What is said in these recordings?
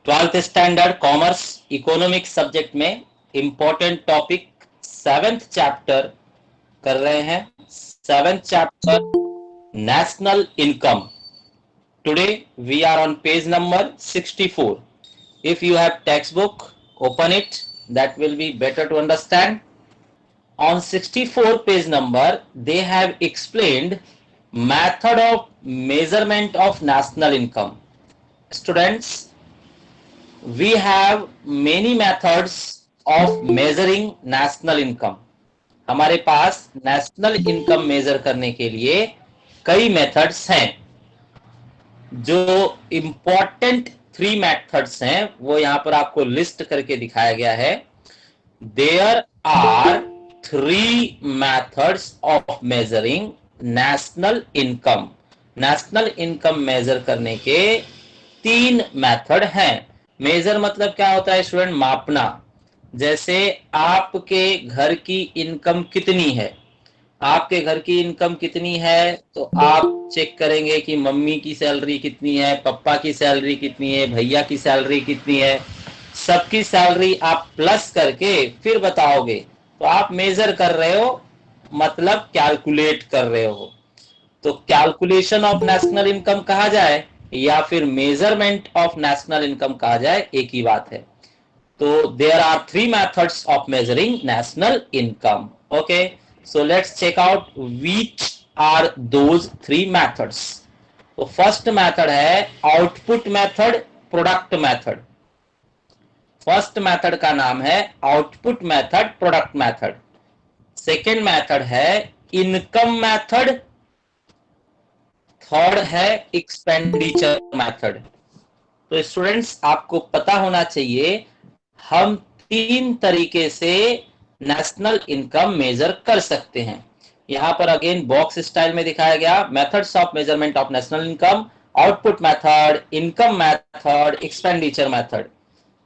Twelfth standard commerce economics subject में important topic 7th chapter कर रहे हैं। 7th chapter national income. Today we are on page number 64. If you have textbook, open it. That will be better to understand. On 64 page number, they have explained method of measurement of national income. Students, we have many methods of measuring national income. हमारे पास national income measure करने के लिए कई methods हैं। जो important 3 methods हैं वो यहां पर आपको लिस्ट करके दिखाया गया है। There are 3 methods of measuring national income. National income measure करने के 3 मेथड हैं। मेजर मतलब क्या होता है स्टूडेंट? मापना। जैसे आपके घर की इनकम कितनी है, आपके घर की इनकम कितनी है तो आप चेक करेंगे कि मम्मी की सैलरी कितनी है, पापा की सैलरी कितनी है, भैया की सैलरी कितनी है, सबकी सैलरी आप प्लस करके फिर बताओगे तो आप मेजर कर रहे हो, मतलब कैलकुलेट कर रहे हो। तो कैलकुलेशन ऑफ नेशनल इनकम कहा जाए या फिर मेजरमेंट ऑफ नेशनल इनकम कहा जाए, एक ही बात है। तो there are 3 methods of measuring national income. Okay, so let's check out which are those 3 methods. तो फर्स्ट मेथड है output method, product method. First method का नाम है output method, product method. Second method है इनकम मेथड। थर्ड है expenditure method. तो students आपको पता होना चाहिए हम 3 तरीके से नेशनल इनकम मेजर कर सकते हैं। यहां पर अगेन बॉक्स स्टाइल में दिखाया गया methods of measurement of national income, output method, income method, expenditure method.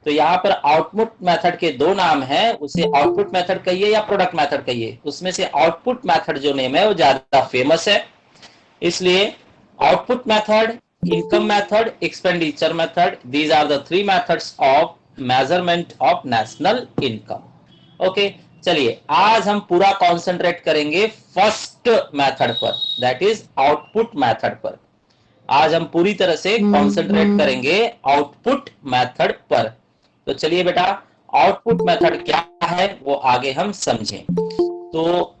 तो यहां पर आउटपुट मेथड के 2 नाम हैं, उसे आउटपुट मेथड कहिए या प्रोडक्ट मेथड कहिए। उसमें से आउटपुट मेथड जो नेम है वो ज्यादा फेमस है, इसलिए output method, income method, expenditure method, these are the 3 methods of measurement of national income. Okay, चलिए आज हम पूरा कॉन्सेंट्रेट करेंगे फर्स्ट मेथड पर, दैट इज आउटपुट मेथड पर। आज हम पूरी तरह से कॉन्सेंट्रेट करेंगे आउटपुट मेथड पर। तो चलिए बेटा, आउटपुट मेथड क्या है वो आगे हम समझें। तो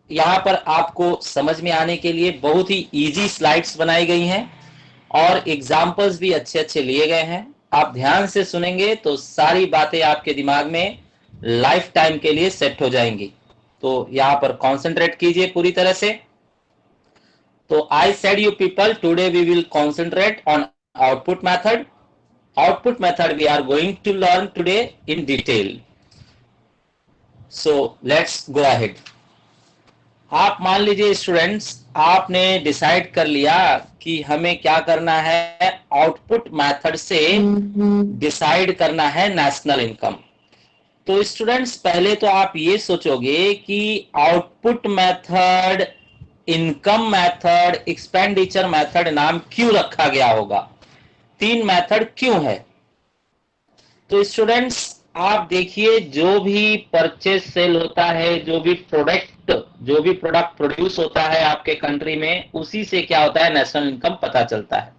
यहां पर आपको समझ में आने के लिए बहुत ही इजी स्लाइड्स बनाई गई हैं और एग्जाम्पल्स भी अच्छे अच्छे लिए गए हैं। आप ध्यान से सुनेंगे तो सारी बातें आपके दिमाग में लाइफ टाइम के लिए सेट हो जाएंगी। तो यहां पर कॉन्सेंट्रेट कीजिए पूरी तरह से। तो I said you people, today we will concentrate on output method. Output method we are going to learn today in detail. So let's go ahead. आप मान लीजिए स्टूडेंट्स, आपने डिसाइड कर लिया कि हमें क्या करना है, आउटपुट मेथड से डिसाइड करना है नेशनल इनकम। तो स्टूडेंट्स पहले तो आप ये सोचोगे कि output method, income method, expenditure method नाम क्यों रखा गया होगा, 3 मेथड क्यों है। तो स्टूडेंट्स आप देखिए, जो भी परचेज सेल होता है, जो भी प्रोडक्ट प्रोड्यूस होता है आपके कंट्री में, उसी से क्या होता है, नेशनल इनकम पता चलता है।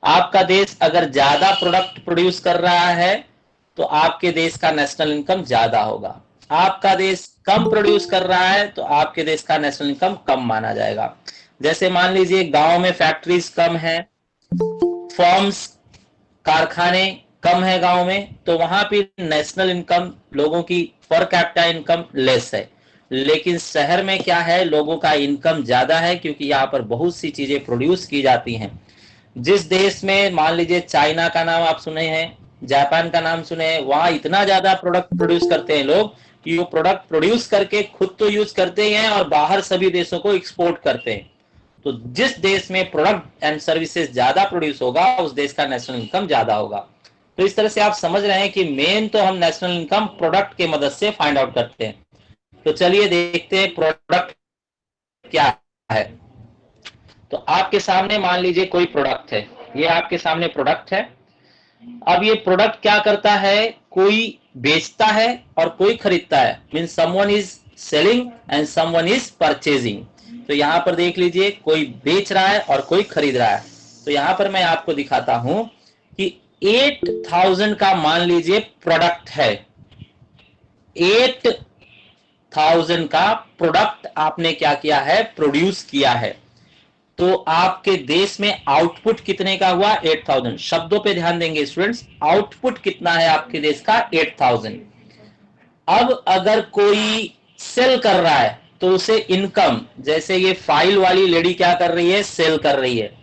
आपका देश अगर ज्यादा प्रोडक्ट प्रोड्यूस कर रहा है तो आपके देश का नेशनल इनकम ज्यादा होगा। आपका देश कम प्रोड्यूस कर रहा है तो आपके देश का नेशनल इनकम कम माना जाएगा। जैसे मान लीजिए गांव में फैक्ट्रीज कम है, फॉर्म्स, कारखाने कम है गांव में, तो वहां पे नेशनल इनकम, लोगों की पर कैपिटा इनकम लेस है। लेकिन शहर में क्या है, लोगों का इनकम ज्यादा है क्योंकि यहाँ पर बहुत सी चीजें प्रोड्यूस की जाती हैं। जिस देश में मान लीजिए चाइना का नाम आप सुने हैं, जापान का नाम सुने हैं, वहां इतना ज्यादा प्रोडक्ट प्रोड्यूस करते हैं लोग कि वो प्रोडक्ट प्रोड्यूस करके खुद तो यूज करते ही हैं और बाहर सभी देशों को एक्सपोर्ट करते हैं। तो जिस देश में प्रोडक्ट एंड सर्विसेज ज्यादा प्रोड्यूस होगा उस देश का नेशनल इनकम ज्यादा होगा। तो इस तरह से आप समझ रहे हैं कि मेन तो हम नेशनल इनकम प्रोडक्ट के मदद से फाइंड आउट करते हैं। तो चलिए देखते हैं प्रोडक्ट क्या है। तो आपके सामने मान लीजिए कोई प्रोडक्ट है, ये आपके सामने प्रोडक्ट है। अब ये प्रोडक्ट क्या करता है, कोई बेचता है और कोई खरीदता है, mean someone is selling and someone is purchasing. तो यहां पर देख लीजिए कोई बेच रहा है और कोई खरीद रहा है। तो यहां पर मैं आपको दिखाता हूं कि 8000 का मान लीजिए प्रोडक्ट है, 8000 का प्रोडक्ट आपने क्या किया है, प्रोड्यूस किया है। तो आपके देश में आउटपुट कितने का हुआ, 8000। शब्दों पे ध्यान देंगे स्टूडेंट्स, आउटपुट कितना है आपके देश का, 8000। अब अगर कोई सेल कर रहा है तो उसे इनकम, जैसे ये फाइल वाली लेडी क्या कर रही है, सेल कर रही है,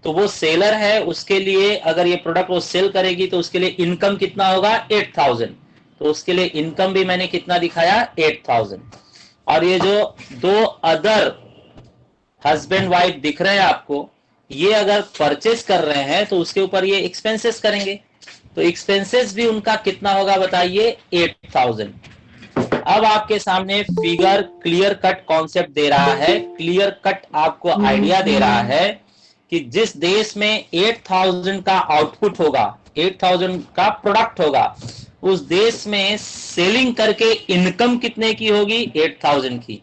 तो वो सेलर है, उसके लिए अगर ये प्रोडक्ट वो सेल करेगी तो उसके लिए इनकम कितना होगा, 8000। तो उसके लिए इनकम भी मैंने कितना दिखाया, 8000। और ये जो दो अदर हस्बैंड वाइफ दिख रहे हैं आपको, ये अगर परचेज कर रहे हैं तो उसके ऊपर ये एक्सपेंसेस करेंगे। तो एक्सपेंसेस भी उनका कितना होगा बताइए, 8000। अब आपके सामने फिगर क्लियर कट कॉन्सेप्ट दे रहा है, क्लियर कट आपको आइडिया दे रहा है कि जिस देश में 8000 का आउटपुट होगा, 8000 का प्रोडक्ट होगा, उस देश में सेलिंग करके इनकम कितने की होगी, 8000 की,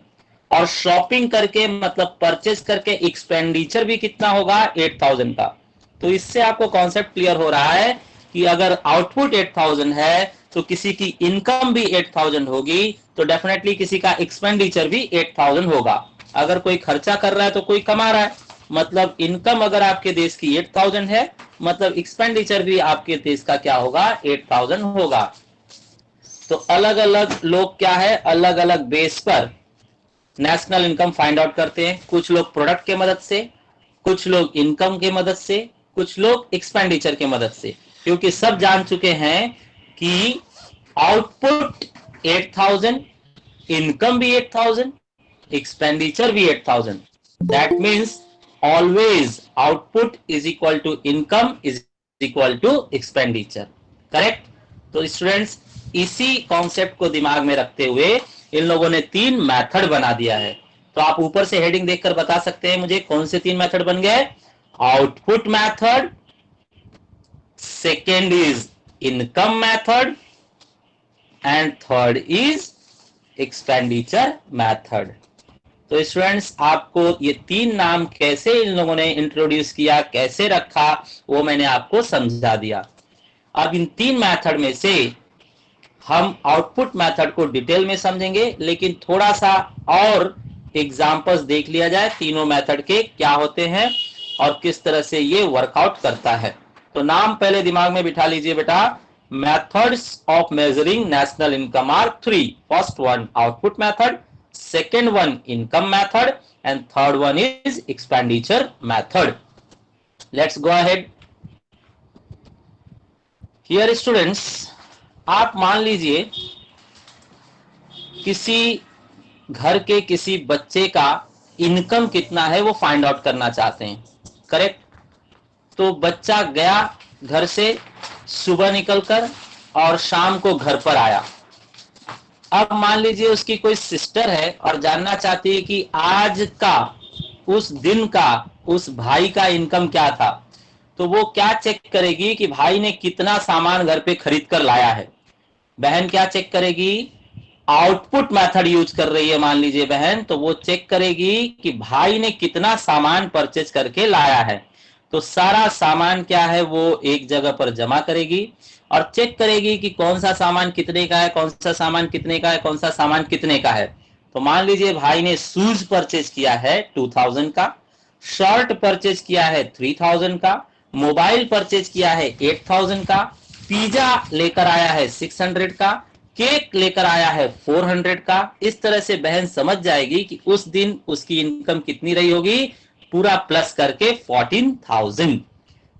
और शॉपिंग करके मतलब परचेज करके एक्सपेंडिचर भी कितना होगा, 8000 का। तो इससे आपको कॉन्सेप्ट क्लियर हो रहा है कि अगर आउटपुट 8000 है तो किसी की इनकम भी 8000 होगी, तो डेफिनेटली किसी का एक्सपेंडिचर भी 8000 होगा। अगर कोई खर्चा कर रहा है तो कोई कमा रहा है, मतलब इनकम अगर आपके देश की 8000 है, मतलब एक्सपेंडिचर भी आपके देश का क्या होगा, 8000 होगा। तो अलग अलग लोग क्या है, अलग अलग बेस पर नेशनल इनकम फाइंड आउट करते हैं। कुछ लोग प्रोडक्ट के मदद से, कुछ लोग इनकम के मदद से, कुछ लोग एक्सपेंडिचर के मदद से, क्योंकि सब जान चुके हैं कि आउटपुट 8000, इनकम भी 8000, एक्सपेंडिचर भी 8000। That means always output is equal to income is equal to expenditure. Correct. तो स्टूडेंट्स, इसी कॉन्सेप्ट को दिमाग में रखते हुए इन लोगों ने 3 मेथड बना दिया है। तो आप ऊपर से हेडिंग देखकर बता सकते हैं मुझे कौन से 3 मेथड बन गए, output method, second is income method, and third is expenditure method. तो स्टूडेंट्स, आपको ये 3 नाम कैसे इन लोगों ने इंट्रोड्यूस किया, कैसे रखा, वो मैंने आपको समझा दिया। अब इन 3 मेथड में से हम आउटपुट मेथड को डिटेल में समझेंगे, लेकिन थोड़ा सा और एग्जांपल्स देख लिया जाए तीनों मेथड के क्या होते हैं और किस तरह से ये वर्कआउट करता है। तो नाम पहले दिमाग में बिठा लीजिए बेटा, methods of measuring national income are 3। First one output method, second one income method, and third one is expenditure method. Let's go ahead. Here students, आप मान लीजिए किसी घर के किसी बच्चे का इनकम कितना है वो फाइंड आउट करना चाहते हैं। करेक्ट। तो बच्चा गया घर से सुबह निकलकर और शाम को घर पर आया। अब मान लीजिए उसकी कोई सिस्टर है और जानना चाहती है कि आज का, उस दिन का, उस भाई का इनकम क्या था। तो वो क्या चेक करेगी कि भाई ने कितना सामान घर पे खरीद कर लाया है। बहन क्या चेक करेगी, आउटपुट मेथड यूज कर रही है मान लीजिए बहन, तो वो चेक करेगी कि भाई ने कितना सामान परचेज करके लाया है। तो सारा सामान क्या है वो एक जगह पर जमा करेगी और चेक करेगी कि कौन सा सामान कितने का है, कौन सा सामान कितने का है, कौन सा सामान कितने का है। तो मान लीजिए भाई ने शूज परचेज किया है 2000 का, शर्ट परचेज किया है 3000 का, मोबाइल परचेज किया है 8000 का, पिज्जा लेकर आया है 600 का, केक लेकर आया है 400 का। इस तरह से बहन समझ जाएगी कि उस दिन उसकी इनकम कितनी रही होगी, पूरा प्लस करके 14000।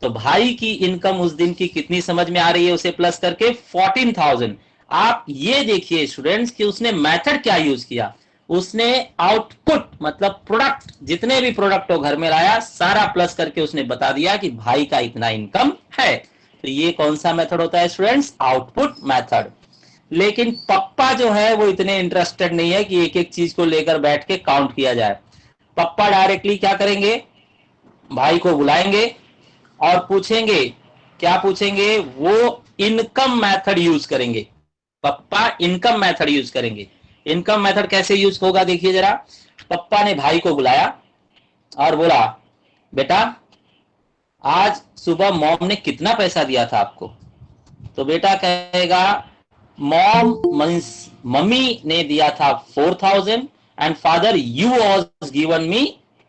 तो भाई की इनकम उस दिन की कितनी समझ में आ रही है, उसे प्लस करके 14000। आप ये देखिए स्टूडेंट्स कि उसने मेथड क्या यूज किया, उसने आउटपुट मतलब प्रोडक्ट, जितने भी प्रोडक्ट वो घर में लाया सारा प्लस करके उसने बता दिया कि भाई का इतना इनकम है। तो ये कौन सा मेथड होता है स्टूडेंट्स, आउटपुट मेथड। लेकिन पप्पा जो है वो इतने इंटरेस्टेड नहीं है कि एक एक चीज को लेकर बैठ के काउंट किया जाए। पप्पा डायरेक्टली क्या करेंगे, भाई को बुलाएंगे और पूछेंगे, क्या पूछेंगे, वो इनकम मेथड यूज करेंगे। पप्पा इनकम मेथड यूज करेंगे। इनकम मेथड कैसे यूज होगा देखिए जरा। पप्पा ने भाई को बुलाया और बोला, बेटा आज सुबह मॉम ने कितना पैसा दिया था आपको? तो बेटा कहेगा, मॉम मींस मम्मी ने दिया था 4,000 and father you was given me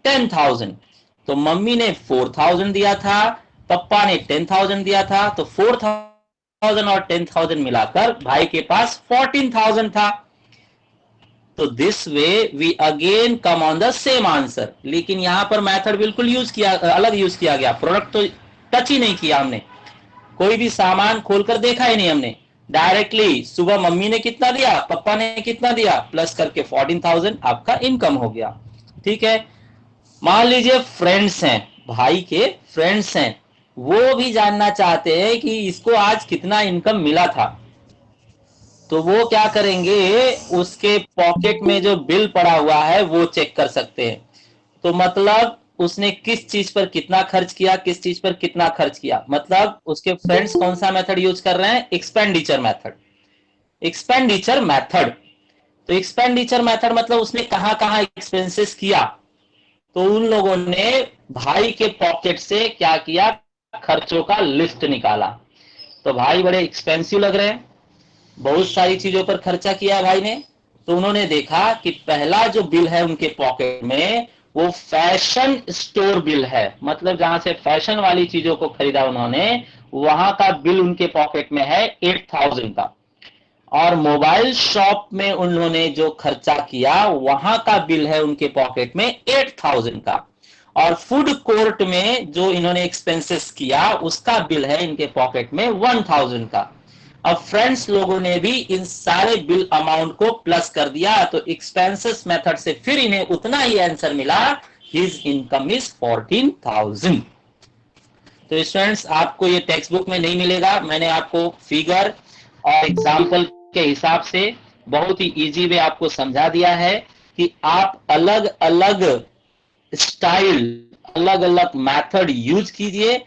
10,000। तो मम्मी ने 4,000 दिया था, पप्पा ने 10,000 दिया था, तो 4,000 और 10,000 मिलाकर भाई के पास 14,000 था। तो this way we again come on the same answer. लेकिन यहां पर मेथड बिल्कुल अलग यूज किया गया। प्रोडक्ट तो टच ही नहीं किया हमने, कोई भी सामान खोलकर देखा ही नहीं हमने। डायरेक्टली सुबह मम्मी ने कितना दिया, पप्पा ने कितना दिया, प्लस करके 14,000 आपका इनकम हो गया। ठीक है। मान लीजिए फ्रेंड्स हैं, भाई के फ्रेंड्स हैं, वो भी जानना चाहते हैं कि इसको आज कितना इनकम मिला था। तो वो क्या करेंगे, उसके पॉकेट में जो बिल पड़ा हुआ है वो चेक कर सकते हैं। तो मतलब उसने किस चीज पर कितना खर्च किया, किस चीज पर कितना खर्च किया। मतलब उसके फ्रेंड्स कौन सा मेथड यूज कर रहे हैं, एक्सपेंडिचर मेथड। एक्सपेंडिचर मेथड, तो एक्सपेंडिचर मेथड मतलब उसने कहां कहां एक्सपेंसेस किया। तो उन लोगों ने भाई के पॉकेट से क्या किया, खर्चों का लिस्ट निकाला। तो भाई बड़े एक्सपेंसिव लग रहे हैं, बहुत सारी चीजों पर खर्चा किया भाई ने। तो उन्होंने देखा कि पहला जो बिल है उनके पॉकेट में वो फैशन स्टोर बिल है। मतलब जहां से फैशन वाली चीजों को खरीदा उन्होंने, वहां का बिल उनके पॉकेट में है 8,000 का। और मोबाइल शॉप में उन्होंने जो खर्चा किया वहां का बिल है उनके पॉकेट में 8,000 का। और फूड कोर्ट में जो इन्होंने एक्सपेंसेस किया उसका बिल है इनके पॉकेट में 1,000 का। अब फ्रेंड्स लोगों ने भी इन सारे बिल अमाउंट को प्लस कर दिया, तो एक्सपेंसेस मेथड से फिर इन्हें उतना ही आंसर मिला, हिज इनकम इज 14,000। तो स्टूडेंट्स आपको ये टेक्स्ट बुक में नहीं मिलेगा, मैंने आपको फिगर और एग्जाम्पल के हिसाब से बहुत ही इजी वे आपको समझा दिया है कि आप अलग अलग स्टाइल, अलग अलग मेथड यूज कीजिए,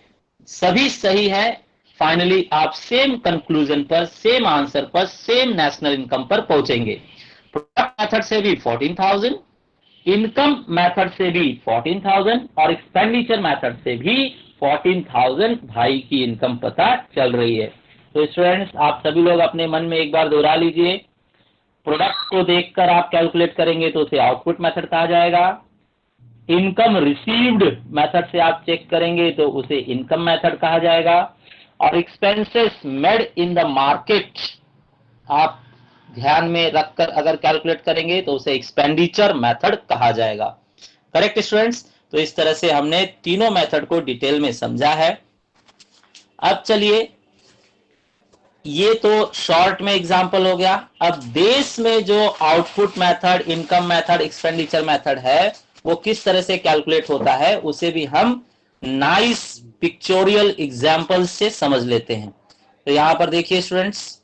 सभी सही है। फाइनली आप सेम कंक्लूजन पर, सेम आंसर पर, सेम नेशनल इनकम पर पहुंचेंगे। प्रोडक्ट मेथड से भी 14,000, इनकम मेथड से भी 14,000 और एक्सपेंडिचर मेथड से भी 14,000 भाई की इनकम पता चल रही है। तो स्टूडेंट्स आप सभी लोग अपने मन में एक बार दोहरा लीजिए। प्रोडक्ट को देखकर आप कैलकुलेट करेंगे तो उसे आउटपुट मेथड कहा जाएगा। इनकम रिसीव्ड मेथड से आप चेक करेंगे तो उसे इनकम मेथड कहा जाएगा। और expenses made in the market आप ध्यान में रखकर अगर कैलकुलेट करेंगे तो उसे एक्सपेंडिचर मेथड कहा जाएगा। Correct students. तो इस तरह से हमने तीनों मेथड को डिटेल में समझा है। अब चलिए, ये तो शॉर्ट में एग्जांपल हो गया। अब बेस में जो output method, income method, expenditure method है वो किस तरह से कैलकुलेट होता है उसे भी हम नाइस पिक्चोरियल एग्जांपल से समझ लेते हैं। तो यहां पर देखिए स्टूडेंट्स,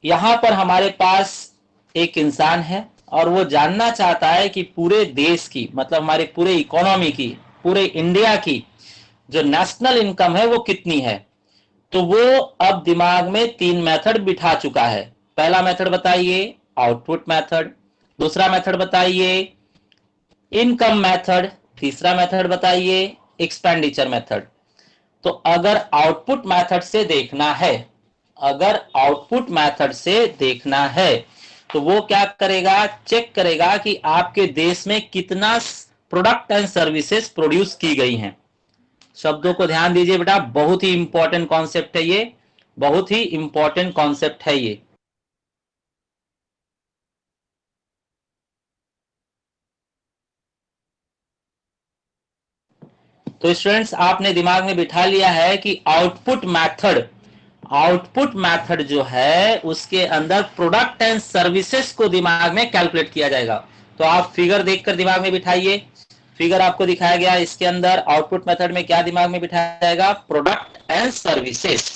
यहां पर हमारे पास एक इंसान है और वो जानना चाहता है कि पूरे देश की, मतलब हमारे पूरे इकोनॉमी की, पूरे इंडिया की जो नेशनल इनकम है वो कितनी है। तो वो अब दिमाग में तीन मेथड बिठा चुका है। पहला मेथड बताइए, आउटपुट मेथड। दूसरा मेथड बताइए, इनकम मेथड। तीसरा मेथड बताइए, एक्सपेंडिचर मेथड। तो अगर आउटपुट मेथड से देखना है, अगर आउटपुट मेथड से देखना है तो वो क्या करेगा, चेक करेगा कि आपके देश में कितना प्रोडक्ट एंड सर्विसेज प्रोड्यूस की गई हैं। शब्दों को ध्यान दीजिए बेटा, बहुत ही इंपॉर्टेंट कॉन्सेप्ट है ये, बहुत ही इंपॉर्टेंट कॉन्सेप्ट है ये। तो स्टूडेंट्स आपने दिमाग में बिठा लिया है कि आउटपुट मेथड, आउटपुट मेथड जो है उसके अंदर प्रोडक्ट एंड सर्विसेज को दिमाग में कैलकुलेट किया जाएगा। तो आप फिगर देखकर दिमाग में बिठाइए। फिगर आपको दिखाया गया, इसके अंदर आउटपुट मेथड में क्या दिमाग में बिठाया जाएगा, प्रोडक्ट एंड सर्विसेज।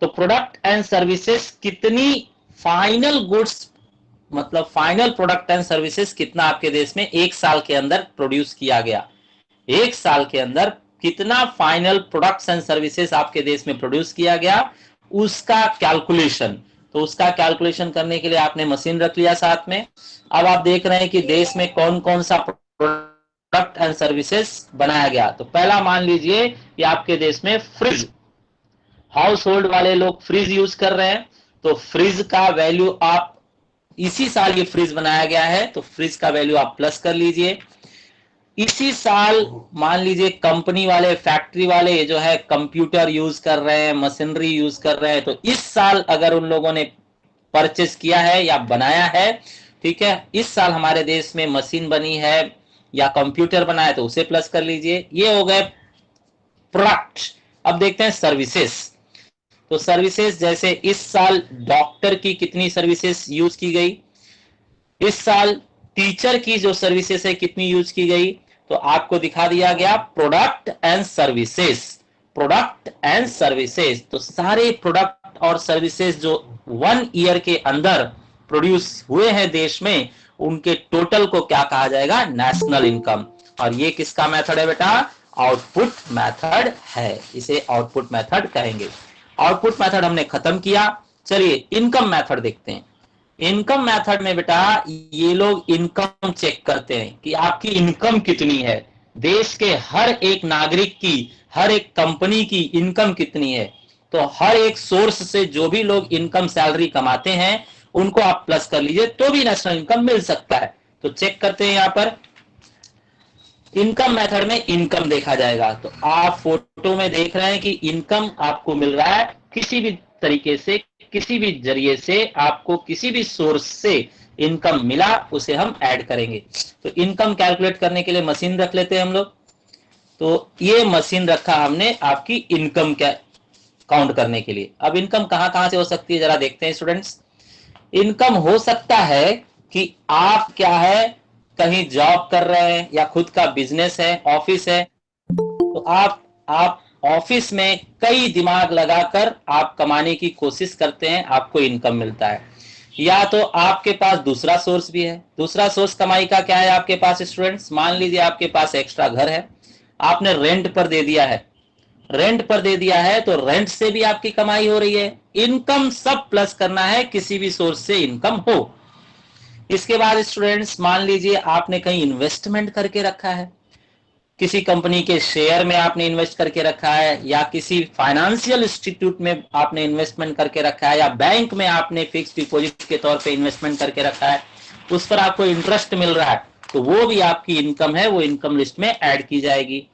तो प्रोडक्ट एंड सर्विसेज कितनी फाइनल गुड्स मतलब फाइनल प्रोडक्ट एंड सर्विसेज कितना आपके देश में एक साल के अंदर प्रोड्यूस किया गया, एक साल के अंदर कितना फाइनल प्रोडक्ट्स एंड सर्विसेज आपके देश में प्रोड्यूस किया गया, उसका कैलकुलेशन। तो उसका कैलकुलेशन करने के लिए आपने मशीन रख लिया साथ में। अब आप देख रहे हैं कि देश में कौन कौन सा प्रोडक्ट एंड सर्विसेज बनाया गया। तो पहला मान लीजिए कि आपके देश में फ्रिज, हाउस होल्ड वाले लोग फ्रिज यूज कर रहे हैं, तो फ्रिज का वैल्यू आप, इसी साल ये फ्रिज बनाया गया है तो फ्रिज का वैल्यू आप प्लस कर लीजिए। इसी साल मान लीजिए कंपनी वाले, फैक्ट्री वाले ये जो है कंप्यूटर यूज कर रहे हैं, मशीनरी यूज कर रहे हैं, तो इस साल अगर उन लोगों ने परचेस किया है या बनाया है, ठीक है, इस साल हमारे देश में मशीन बनी है या कंप्यूटर बना है तो उसे प्लस कर लीजिए। ये हो गए प्रोडक्ट। अब देखते हैं सर्विसेज। तो सर्विसेज जैसे इस साल डॉक्टर की कितनी सर्विसेज यूज की गई, इस साल टीचर की जो सर्विसेज है कितनी यूज की गई, तो आपको दिखा दिया गया product and services, product and services. तो सारे प्रोडक्ट और सर्विसेज जो 1 ईयर के अंदर प्रोड्यूस हुए हैं देश में, उनके टोटल को क्या कहा जाएगा, नेशनल इनकम। और ये किसका मेथड है बेटा, आउटपुट मेथड है, इसे आउटपुट मेथड कहेंगे। आउटपुट मेथड हमने खत्म किया। चलिए इनकम मेथड देखते हैं। इनकम मेथड में बेटा ये लोग इनकम चेक करते हैं कि आपकी इनकम कितनी है, देश के हर एक नागरिक की, हर एक कंपनी की इनकम कितनी है। तो हर एक सोर्स से जो भी लोग इनकम सैलरी कमाते हैं उनको आप प्लस कर लीजिए तो भी नेशनल इनकम मिल सकता है। तो चेक करते हैं, यहां पर इनकम मेथड में इनकम देखा जाएगा। तो आप फोटो में देख रहे हैं कि इनकम आपको मिल रहा है किसी भी तरीके से, किसी भी जरिए से, आपको किसी भी सोर्स से इनकम मिला उसे हम ऐड करेंगे। तो इनकम कैलकुलेट करने के लिए मशीन रख लेते हैं हम लोग। तो ये मशीन रखा हमने आपकी इनकम क्या काउंट करने के लिए। अब इनकम कहां कहां से हो सकती है जरा देखते हैं स्टूडेंट्स। इनकम हो सकता है कि आप क्या है, कहीं जॉब कर रहे हैं या खुद का बिजनेस है, ऑफिस है, तो आप ऑफिस में कई दिमाग लगाकर आप कमाने की कोशिश करते हैं, आपको इनकम मिलता है। या तो आपके पास दूसरा सोर्स भी है। दूसरा सोर्स कमाई का क्या है आपके पास स्टूडेंट्स, मान लीजिए आपके पास एक्स्ट्रा घर है, आपने रेंट पर दे दिया है, रेंट पर दे दिया है तो रेंट से भी आपकी कमाई हो रही है। इनकम सब प्लस करना है, किसी भी सोर्स से इनकम हो। इसके बाद स्टूडेंट्स मान लीजिए आपने कहीं इन्वेस्टमेंट करके रखा है, किसी कंपनी के शेयर में आपने इन्वेस्ट करके रखा है, या किसी फाइनेंशियल इंस्टीट्यूट में आपने इन्वेस्टमेंट करके रखा है, या बैंक में आपने फिक्स डिपॉजिट के तौर पे इन्वेस्टमेंट करके रखा है, उस पर आपको इंटरेस्ट मिल रहा है, तो वो भी आपकी इनकम है, वो इनकम लिस्ट में ऐड की जाएगी।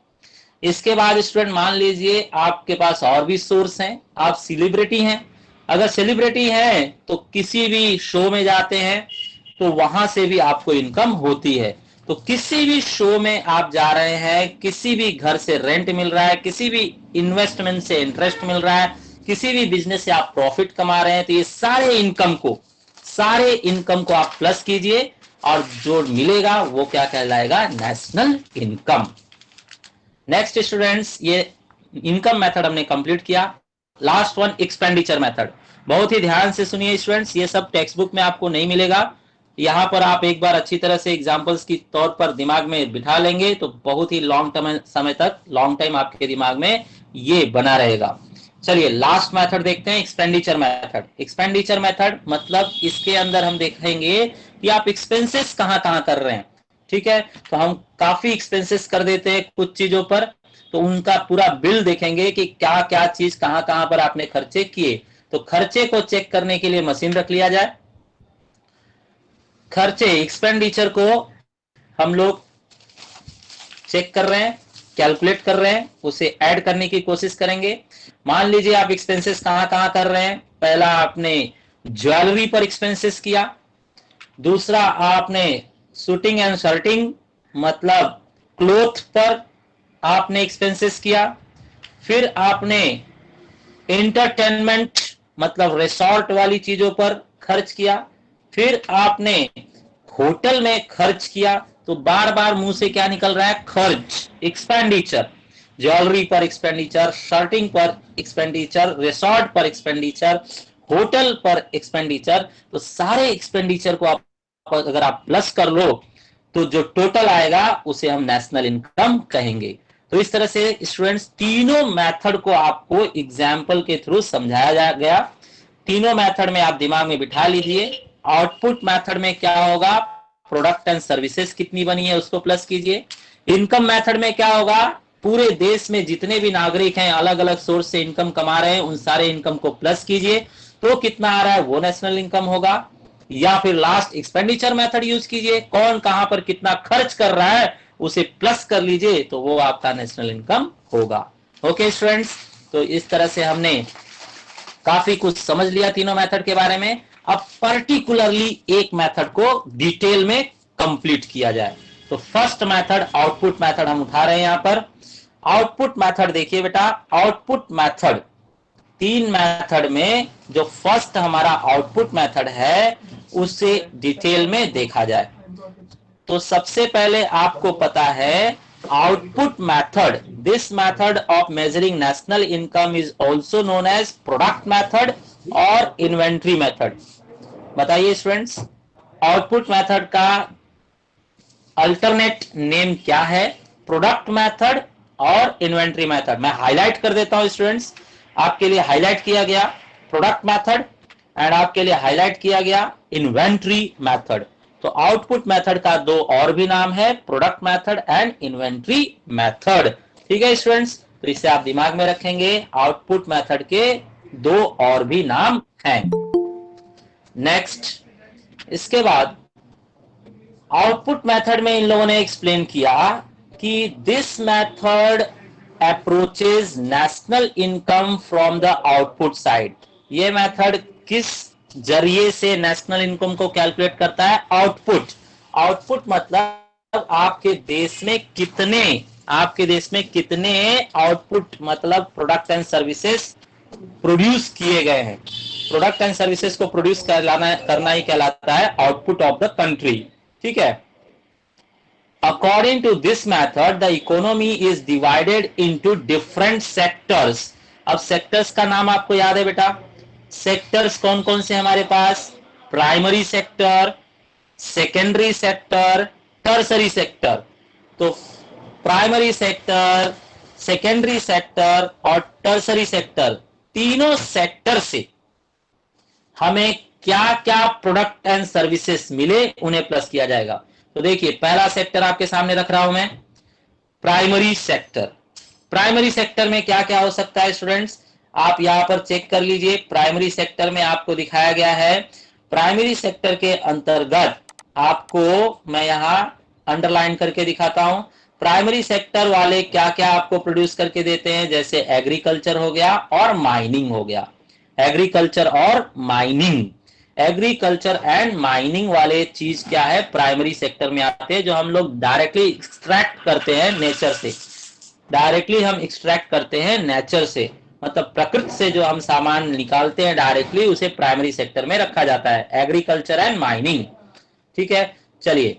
इसके बाद स्टूडेंट मान लीजिए आपके पास और भी सोर्स हैं, आप सेलिब्रिटी हैं। अगर सेलिब्रिटी हैं तो किसी भी शो में जाते हैं तो वहां से भी आपको इनकम होती है। तो किसी भी शो में आप जा रहे हैं, किसी भी घर से रेंट मिल रहा है, किसी भी इन्वेस्टमेंट से इंटरेस्ट मिल रहा है, किसी भी बिजनेस से आप प्रॉफिट कमा रहे हैं, तो ये सारे इनकम को आप प्लस कीजिए और जो मिलेगा वो क्या कहलाएगा, नेशनल इनकम। नेक्स्ट स्टूडेंट्स, ये इनकम मेथड हमने कंप्लीट किया। Last one expenditure method. बहुत ही ध्यान से सुनिए स्टूडेंट्स, ये सब टेक्स्ट बुक में आपको नहीं मिलेगा। यहां पर आप एक बार अच्छी तरह से एग्जांपल्स की तौर पर दिमाग में बिठा लेंगे तो बहुत ही लॉन्ग समय तक, लॉन्ग टाइम आपके दिमाग में ये बना रहेगा। चलिए लास्ट मेथड देखते हैं, एक्सपेंडिचर मेथड। एक्सपेंडिचर मेथड मतलब इसके अंदर हम देखेंगे कि आप एक्सपेंसेस कहां कहां कर रहे हैं। ठीक है, तो हम काफी एक्सपेंसेस कर देते हैं कुछ चीजों पर, तो उनका पूरा बिल देखेंगे कि क्या क्या चीज कहां कहां पर आपने खर्चे किए। तो खर्चे को चेक करने के लिए मशीन रख लिया जाए। खर्चे, एक्सपेंडिचर को हम लोग चेक कर रहे हैं, कैलकुलेट कर रहे हैं, उसे ऐड करने की कोशिश करेंगे। मान लीजिए आप एक्सपेंसेस कहां कहां कर रहे हैं। पहला आपने ज्वेलरी पर एक्सपेंसेस किया, दूसरा आपने शूटिंग एंड शर्टिंग मतलब क्लोथ पर आपने एक्सपेंसेस किया, फिर आपने एंटरटेनमेंट मतलब रिसोर्ट वाली चीजों पर खर्च किया, फिर आपने होटल में खर्च किया। तो बार बार मुंह से क्या निकल रहा है, खर्च, एक्सपेंडिचर। ज्वेलरी पर एक्सपेंडिचर, शर्टिंग पर एक्सपेंडिचर, रिसोर्ट पर एक्सपेंडिचर, होटल पर एक्सपेंडिचर। तो सारे एक्सपेंडिचर को आप अगर आप प्लस कर लो तो जो टोटल आएगा उसे हम नेशनल इनकम कहेंगे। तो इस तरह से स्टूडेंट्स तीनों मेथड को आपको एग्जाम्पल के थ्रू समझाया गया। तीनों मेथड में आप दिमाग में बिठा लीजिए। आउटपुट मेथड में क्या होगा, प्रोडक्ट एंड सर्विसेज कितनी बनी है उसको प्लस कीजिए। इनकम मेथड में क्या होगा, पूरे देश में जितने भी नागरिक हैं अलग अलग सोर्स से इनकम कमा रहे हैं उन सारे इनकम को प्लस कीजिए तो कितना आ रहा है वो नेशनल इनकम होगा। या फिर लास्ट एक्सपेंडिचर मेथड यूज कीजिए, कौन कहां पर कितना खर्च कर रहा है उसे प्लस कर लीजिए तो वो आपका नेशनल इनकम होगा। ओके स्टूडेंट्स, तो इस तरह से हमने काफी कुछ समझ लिया तीनों मेथड के बारे में। अब पर्टिकुलरली एक मेथड को डिटेल में कंप्लीट किया जाए। तो फर्स्ट मेथड आउटपुट मेथड हम उठा रहे हैं यहां पर। आउटपुट मेथड देखिए बेटा, आउटपुट मेथड तीन मेथड में जो फर्स्ट हमारा आउटपुट मेथड है उसे डिटेल में देखा जाए। तो सबसे पहले आपको पता है output method, this method of measuring national income is also known as product method और इन्वेंट्री मेथड। बताइए स्टूडेंट्स, आउटपुट मेथड का अल्टरनेट नेम क्या है, प्रोडक्ट मेथड और इन्वेंट्री मेथड। मैं हाईलाइट कर देता हूं स्टूडेंट्स, आपके लिए हाईलाइट किया गया प्रोडक्ट मेथड एंड आपके लिए हाईलाइट किया गया इन्वेंट्री मेथड। तो आउटपुट मेथड का दो और भी नाम है, product method and inventory method. ठीक है स्टूडेंट्स, तो इसे आप दिमाग में रखेंगे, आउटपुट मेथड के दो और भी नाम हैं। नेक्स्ट, इसके बाद आउटपुट मेथड में इन लोगों ने एक्सप्लेन किया कि this method approaches national income from the output side. ये मेथड किस जरिए से नेशनल इनकम को कैलकुलेट करता है, आउटपुट। आउटपुट मतलब आपके देश में कितने आउटपुट मतलब प्रोडक्ट एंड सर्विसेज प्रोड्यूस किए गए हैं। प्रोडक्ट एंड सर्विसेज को प्रोड्यूस करना ही कहलाता है आउटपुट ऑफ द कंट्री। ठीक है, according to this method the economy is divided into different sectors. अब सेक्टर्स का नाम आपको याद है बेटा, सेक्टर्स कौन कौन से हमारे पास, primary sector, secondary sector, tertiary sector. तो प्राइमरी सेक्टर, सेकेंडरी सेक्टर और टर्सरी सेक्टर, तीनों सेक्टर से हमें क्या क्या प्रोडक्ट एंड सर्विसेज मिले उन्हें प्लस किया जाएगा। तो देखिए पहला सेक्टर आपके सामने रख रहा हूं मैं, प्राइमरी सेक्टर। प्राइमरी सेक्टर में क्या क्या हो सकता है स्टूडेंट्स, आप यहां पर चेक कर लीजिए। प्राइमरी सेक्टर में आपको दिखाया गया है, प्राइमरी सेक्टर के अंतर्गत आपको मैं यहां अंडरलाइन करके दिखाता हूं। प्राइमरी सेक्टर वाले क्या क्या आपको प्रोड्यूस करके देते हैं, जैसे एग्रीकल्चर हो गया और माइनिंग हो गया। एग्रीकल्चर और माइनिंग, एग्रीकल्चर एंड माइनिंग वाले चीज क्या है, प्राइमरी सेक्टर में आते हैं, जो हम लोग डायरेक्टली एक्सट्रैक्ट करते हैं नेचर से। डायरेक्टली हम एक्सट्रैक्ट करते हैं नेचर से, मतलब प्रकृति से जो हम सामान निकालते हैं डायरेक्टली, उसे प्राइमरी सेक्टर में रखा जाता है, एग्रीकल्चर एंड माइनिंग। ठीक है, चलिए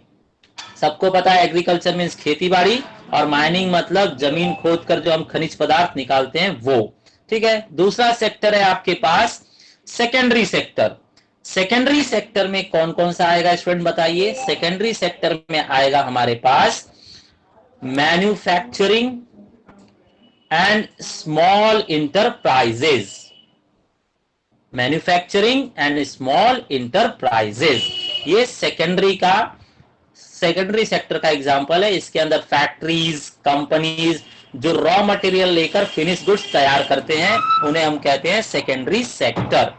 सबको पता है एग्रीकल्चर मीन्स खेती बाड़ी और माइनिंग मतलब जमीन खोद कर जो हम खनिज पदार्थ निकालते हैं वो। ठीक है, दूसरा सेक्टर है आपके पास सेकेंडरी सेक्टर। सेकेंडरी सेक्टर में कौन कौन सा आएगा स्टूडेंट बताइए, सेकेंडरी सेक्टर में आएगा हमारे पास manufacturing and small enterprises. Manufacturing and small enterprises, ये सेकेंडरी सेक्टर का एग्जांपल है। इसके अंदर फैक्ट्रीज, कंपनीज जो रॉ मटेरियल लेकर फिनिश गुड्स तैयार करते हैं उन्हें हम कहते हैं सेकेंडरी सेक्टर।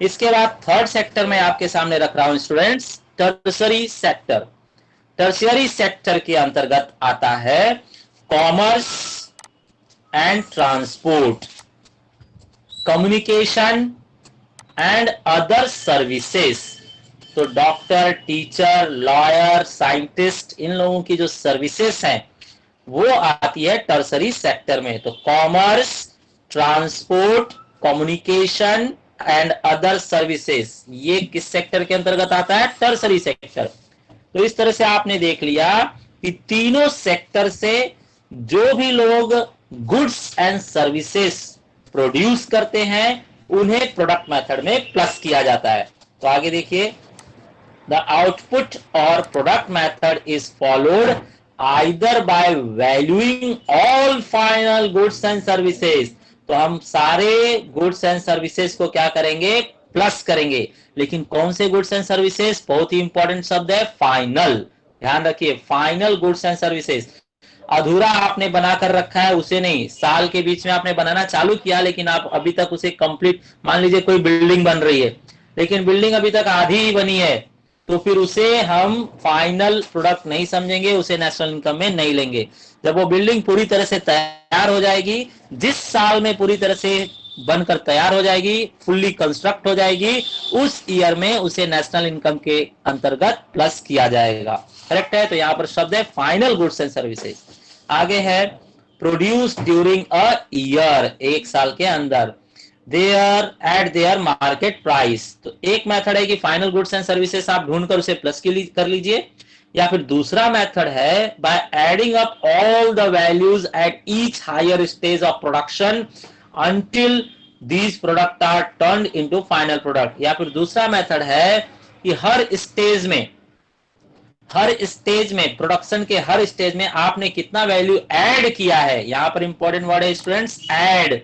इसके बाद थर्ड सेक्टर में आपके सामने रख रहा हूं students, tertiary sector. Tertiary sector के अंतर्गत आता है commerce and transport, communication and other services. तो डॉक्टर, टीचर, लॉयर, साइंटिस्ट, इन लोगों की जो सर्विसेज हैं वो आती है टर्सरी सेक्टर में। तो commerce, transport, communication and other services, ये किस सेक्टर के अंतर्गत आता है, टर्सरी सेक्टर। तो इस तरह से आपने देख लिया कि तीनों सेक्टर से जो भी लोग गुड्स एंड सर्विसेज प्रोड्यूस करते हैं उन्हें प्रोडक्ट मेथड में प्लस किया जाता है। तो आगे देखिए, The output or product method is followed either by valuing all final goods and services. तो हम सारे गुड्स एंड सर्विसेज को क्या करेंगे, प्लस करेंगे। लेकिन कौन से गुड्स एंड सर्विसेज, बहुत ही इंपॉर्टेंट शब्द है फाइनल, ध्यान रखिए, फाइनल गुड्स एंड सर्विसेज। अधूरा आपने बनाकर रखा है उसे नहीं, साल के बीच में आपने बनाना चालू किया लेकिन आप अभी तक उसे कंप्लीट, मान लीजिए कोई बिल्डिंग बन रही है लेकिन बिल्डिंग अभी तक आधी ही बनी है, तो फिर उसे हम फाइनल प्रोडक्ट नहीं समझेंगे, उसे नेशनल इनकम में नहीं लेंगे। जब वो बिल्डिंग पूरी तरह से तैयार हो जाएगी, जिस साल में पूरी तरह से बनकर तैयार हो जाएगी, फुल्ली कंस्ट्रक्ट हो जाएगी, उस ईयर में उसे नेशनल इनकम के अंतर्गत प्लस किया जाएगा। करेक्ट है। तो यहां पर शब्द है फाइनल गुड्स एंड सर्विसेज। आगे है प्रोड्यूस ड्यूरिंग अ ईयर, एक साल के अंदर, there at there market price. तो एक मेथड है कि फाइनल गुड्स एंड सर्विसेज आप ढूंढकर उसे प्लस कर लीजिए, या फिर दूसरा मेथड है by adding up all the values at each higher stage of production until these product are turned into final product. या फिर दूसरा मेथड है कि हर स्टेज में प्रोडक्शन के हर स्टेज में आपने कितना वैल्यू ऐड किया है, यहां पर इंपॉर्टेंट वर्ड है स्टूडेंट्स, ऐड।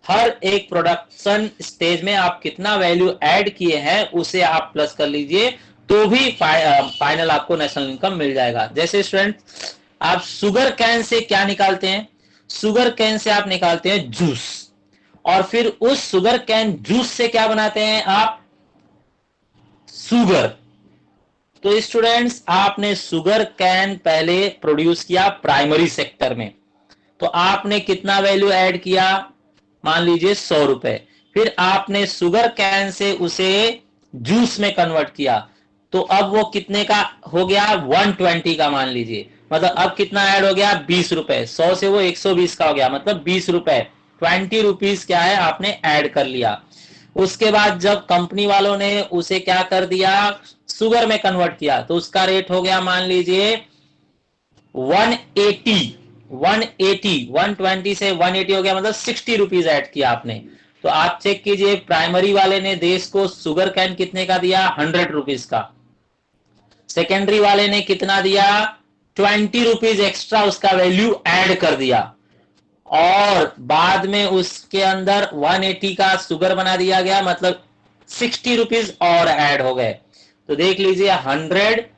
हर एक प्रोडक्शन स्टेज में आप कितना वैल्यू ऐड किए हैं उसे आप प्लस कर लीजिए, तो भी फाइनल आपको नेशनल इनकम मिल जाएगा। जैसे स्टूडेंट आप शुगर कैन से क्या निकालते हैं, शुगर कैन से आप निकालते हैं जूस, और फिर उस शुगर कैन जूस से क्या बनाते हैं आप, शुगर। तो स्टूडेंट्स आपने शुगर कैन पहले प्रोड्यूस किया प्राइमरी सेक्टर में, तो आपने कितना वैल्यू ऐड किया, मान लीजिए 100 रुपए। फिर आपने शुगर कैन से उसे जूस में कन्वर्ट किया, तो अब वो कितने का हो गया, 120 का मान लीजिए, मतलब अब कितना ऐड हो गया, 20 रुपए। 100 से वो 120 का हो गया, मतलब 20 रुपए, 20 रुपीज क्या है आपने ऐड कर लिया। उसके बाद जब कंपनी वालों ने उसे क्या कर दिया, शुगर में कन्वर्ट किया, तो उसका रेट हो गया मान लीजिए 180, 120 से 180 हो गया, मतलब 60 रुपीज ऐड किया आपने। तो आप चेक कीजिए, प्राइमरी वाले ने देश को शुगर कैन कितने का दिया, 100 रुपीज का। सेकेंडरी वाले ने कितना दिया, 20 रुपीज एक्स्ट्रा उसका वैल्यू ऐड कर दिया, और बाद में उसके अंदर 180 का शुगर बना दिया गया, मतलब 60 रुपीज और ऐड हो गए। तो देख लीजिए 100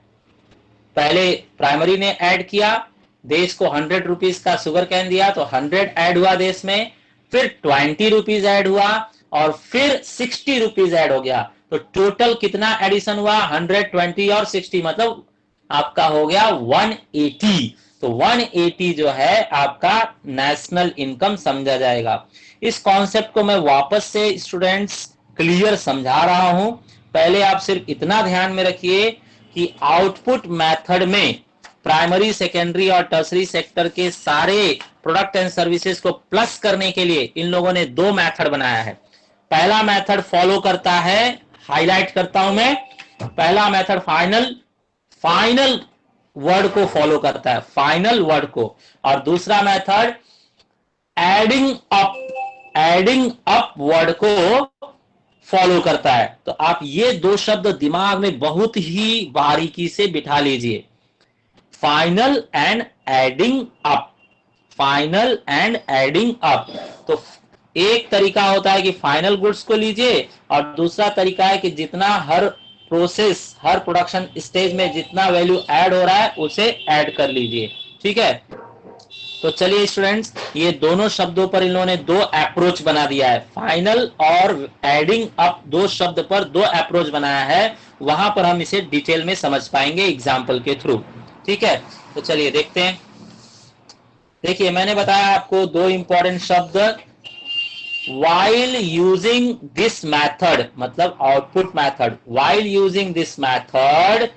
पहले प्राइमरी ने ऐड किया, देश को 100 रुपीज का शुगर कैन दिया, तो 100 ऐड हुआ देश में, फिर 20 रुपीज ऐड हुआ, और फिर 60 रुपीज ऐड हो गया। तो टोटल कितना एडिशन हुआ, 120 और 60, मतलब आपका हो गया 180। तो 180 जो है आपका नेशनल इनकम समझा जाएगा। इस कॉन्सेप्ट को मैं वापस से स्टूडेंट्स क्लियर समझा रहा हूं। पहले आप सिर्फ इतना ध्यान में रखिए कि आउटपुट मेथड में प्राइमरी, सेकेंडरी और टर्सरी सेक्टर के सारे प्रोडक्ट एंड सर्विसेज को प्लस करने के लिए इन लोगों ने दो मेथड बनाया है। पहला मेथड फॉलो करता है, हाईलाइट करता हूं मैं, पहला मेथड फाइनल वर्ड को फॉलो करता है, फाइनल वर्ड को, और दूसरा मेथड एडिंग अप वर्ड को फॉलो करता है। तो आप ये दो शब्द दिमाग में बहुत ही बारीकी से बिठा लीजिए, final and adding up, final and adding up. तो एक तरीका होता है कि फाइनल गुड्स को लीजिए, और दूसरा तरीका है कि जितना हर प्रोसेस, हर प्रोडक्शन स्टेज में जितना वैल्यू ऐड हो रहा है उसे ऐड कर लीजिए। ठीक है। तो चलिए स्टूडेंट्स, ये दोनों शब्दों पर इन लोगों ने दो अप्रोच बना दिया है, फाइनल और एडिंग अप, दो शब्द पर दो अप्रोच बनाया है, वहां पर हम इसे डिटेल में समझ पाएंगे एग्जाम्पल के थ्रू। ठीक है। तो चलिए देखते हैं। देखिए मैंने बताया आपको दो इंपॉर्टेंट शब्द, while using this method, मतलब output method, while using this method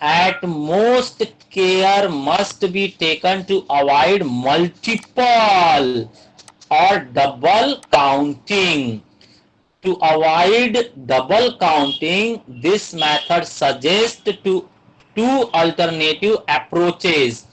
at most care must be taken to avoid multiple or double counting. To avoid double counting, this method suggests two alternative approaches.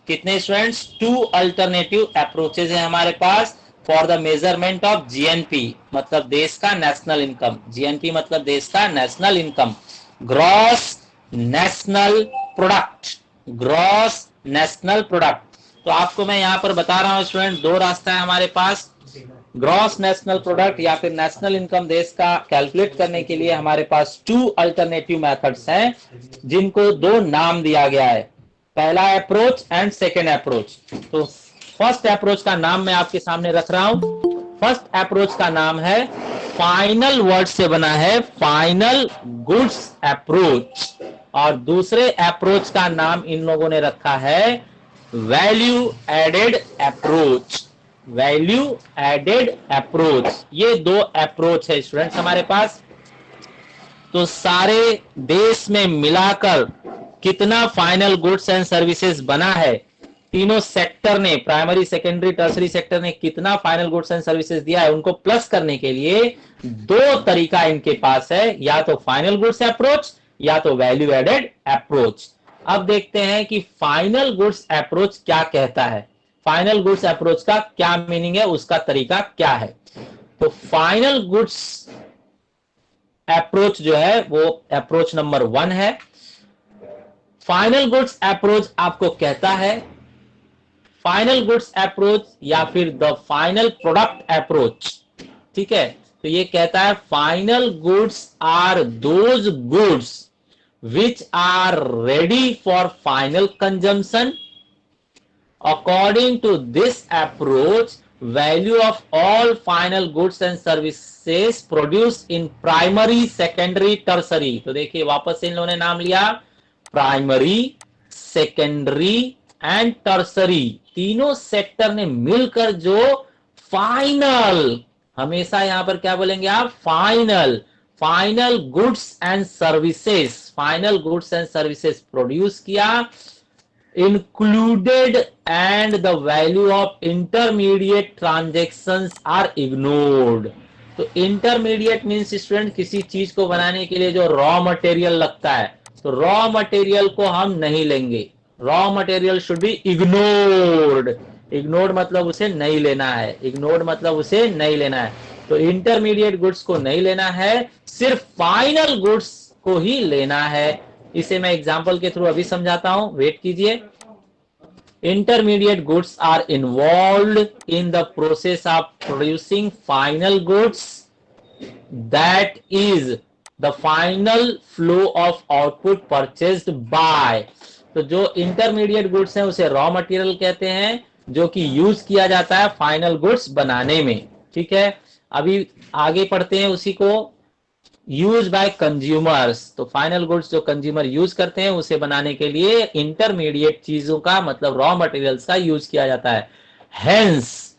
कितने students, two alternative approaches है हमारे पास for the measurement of GNP, मतलब देश का national income, GNP मतलब देश का national income, gross national product, gross national product. तो आपको मैं यहां पर बता रहा हूं स्टूडेंट, दो रास्ता है हमारे पास, ग्रॉस नेशनल प्रोडक्ट या फिर नेशनल इनकम देश का कैलकुलेट करने के लिए हमारे पास टू अल्टरनेटिव मेथड्स हैं, जिनको दो नाम दिया गया है, पहला अप्रोच एंड सेकेंड अप्रोच। तो फर्स्ट अप्रोच का नाम मैं आपके सामने रख रहा हूं। फर्स्ट अप्रोच का नाम है, फाइनल वर्ड से बना है, फाइनल गुड्स अप्रोच, और दूसरे अप्रोच का नाम इन लोगों ने रखा है value added approach, value added approach. ये दो अप्रोच है स्टूडेंट्स हमारे पास। तो सारे देश में मिलाकर कितना फाइनल गुड्स एंड सर्विसेज बना है, तीनों सेक्टर ने, प्राइमरी सेकेंडरी टर्सरी सेक्टर ने कितना फाइनल गुड्स एंड सर्विसेज दिया है, उनको प्लस करने के लिए दो तरीका इनके पास है, या तो फाइनल गुड्स अप्रोच या तो वैल्यू एडेड अप्रोच। अब देखते हैं कि फाइनल गुड्स अप्रोच क्या कहता है, फाइनल गुड्स अप्रोच का क्या मीनिंग है, उसका तरीका क्या है। तो फाइनल गुड्स अप्रोच जो है वो अप्रोच नंबर 1 है। फाइनल गुड्स अप्रोच आपको कहता है, फाइनल गुड्स अप्रोच या फिर द फाइनल प्रोडक्ट अप्रोच, ठीक है। तो ये कहता है final goods are those goods which are ready for final consumption. According to this approach, value of all final goods and services produce in primary secondary tertiary. तो देखिए वापस से इन लोगों ने नाम लिया, प्राइमरी सेकेंडरी एंड टर्सरी, तीनों सेक्टर ने मिलकर जो फाइनल, हमेशा यहां पर क्या बोलेंगे आप, final, final goods and services, final goods and services produce किया, included and the value of intermediate transactions are ignored। तो इंटरमीडिएट मीन्स स्टूडेंट किसी चीज को बनाने के लिए जो रॉ मटेरियल लगता है, तो रॉ मटेरियल को हम नहीं लेंगे, raw material should be ignored. Ignored मतलब उसे नहीं लेना है, इग्नोर्ड मतलब उसे नहीं लेना है। तो इंटरमीडिएट गुड्स को नहीं लेना है, सिर्फ फाइनल गुड्स को ही लेना है। इसे मैं एग्जांपल के थ्रू अभी समझाता हूं, वेट कीजिए। Intermediate goods are involved in the process of producing final goods, that is the final flow of output purchased by. तो जो इंटरमीडिएट गुड्स हैं उसे रॉ मटेरियल कहते हैं, जो कि यूज किया जाता है फाइनल गुड्स बनाने में, ठीक है। अभी आगे पढ़ते हैं उसी को, यूज बाय कंज्यूमर्स। तो फाइनल गुड्स जो कंज्यूमर यूज करते हैं उसे बनाने के लिए इंटरमीडिएट चीजों का मतलब रॉ मटेरियल्स का यूज किया जाता है। Hence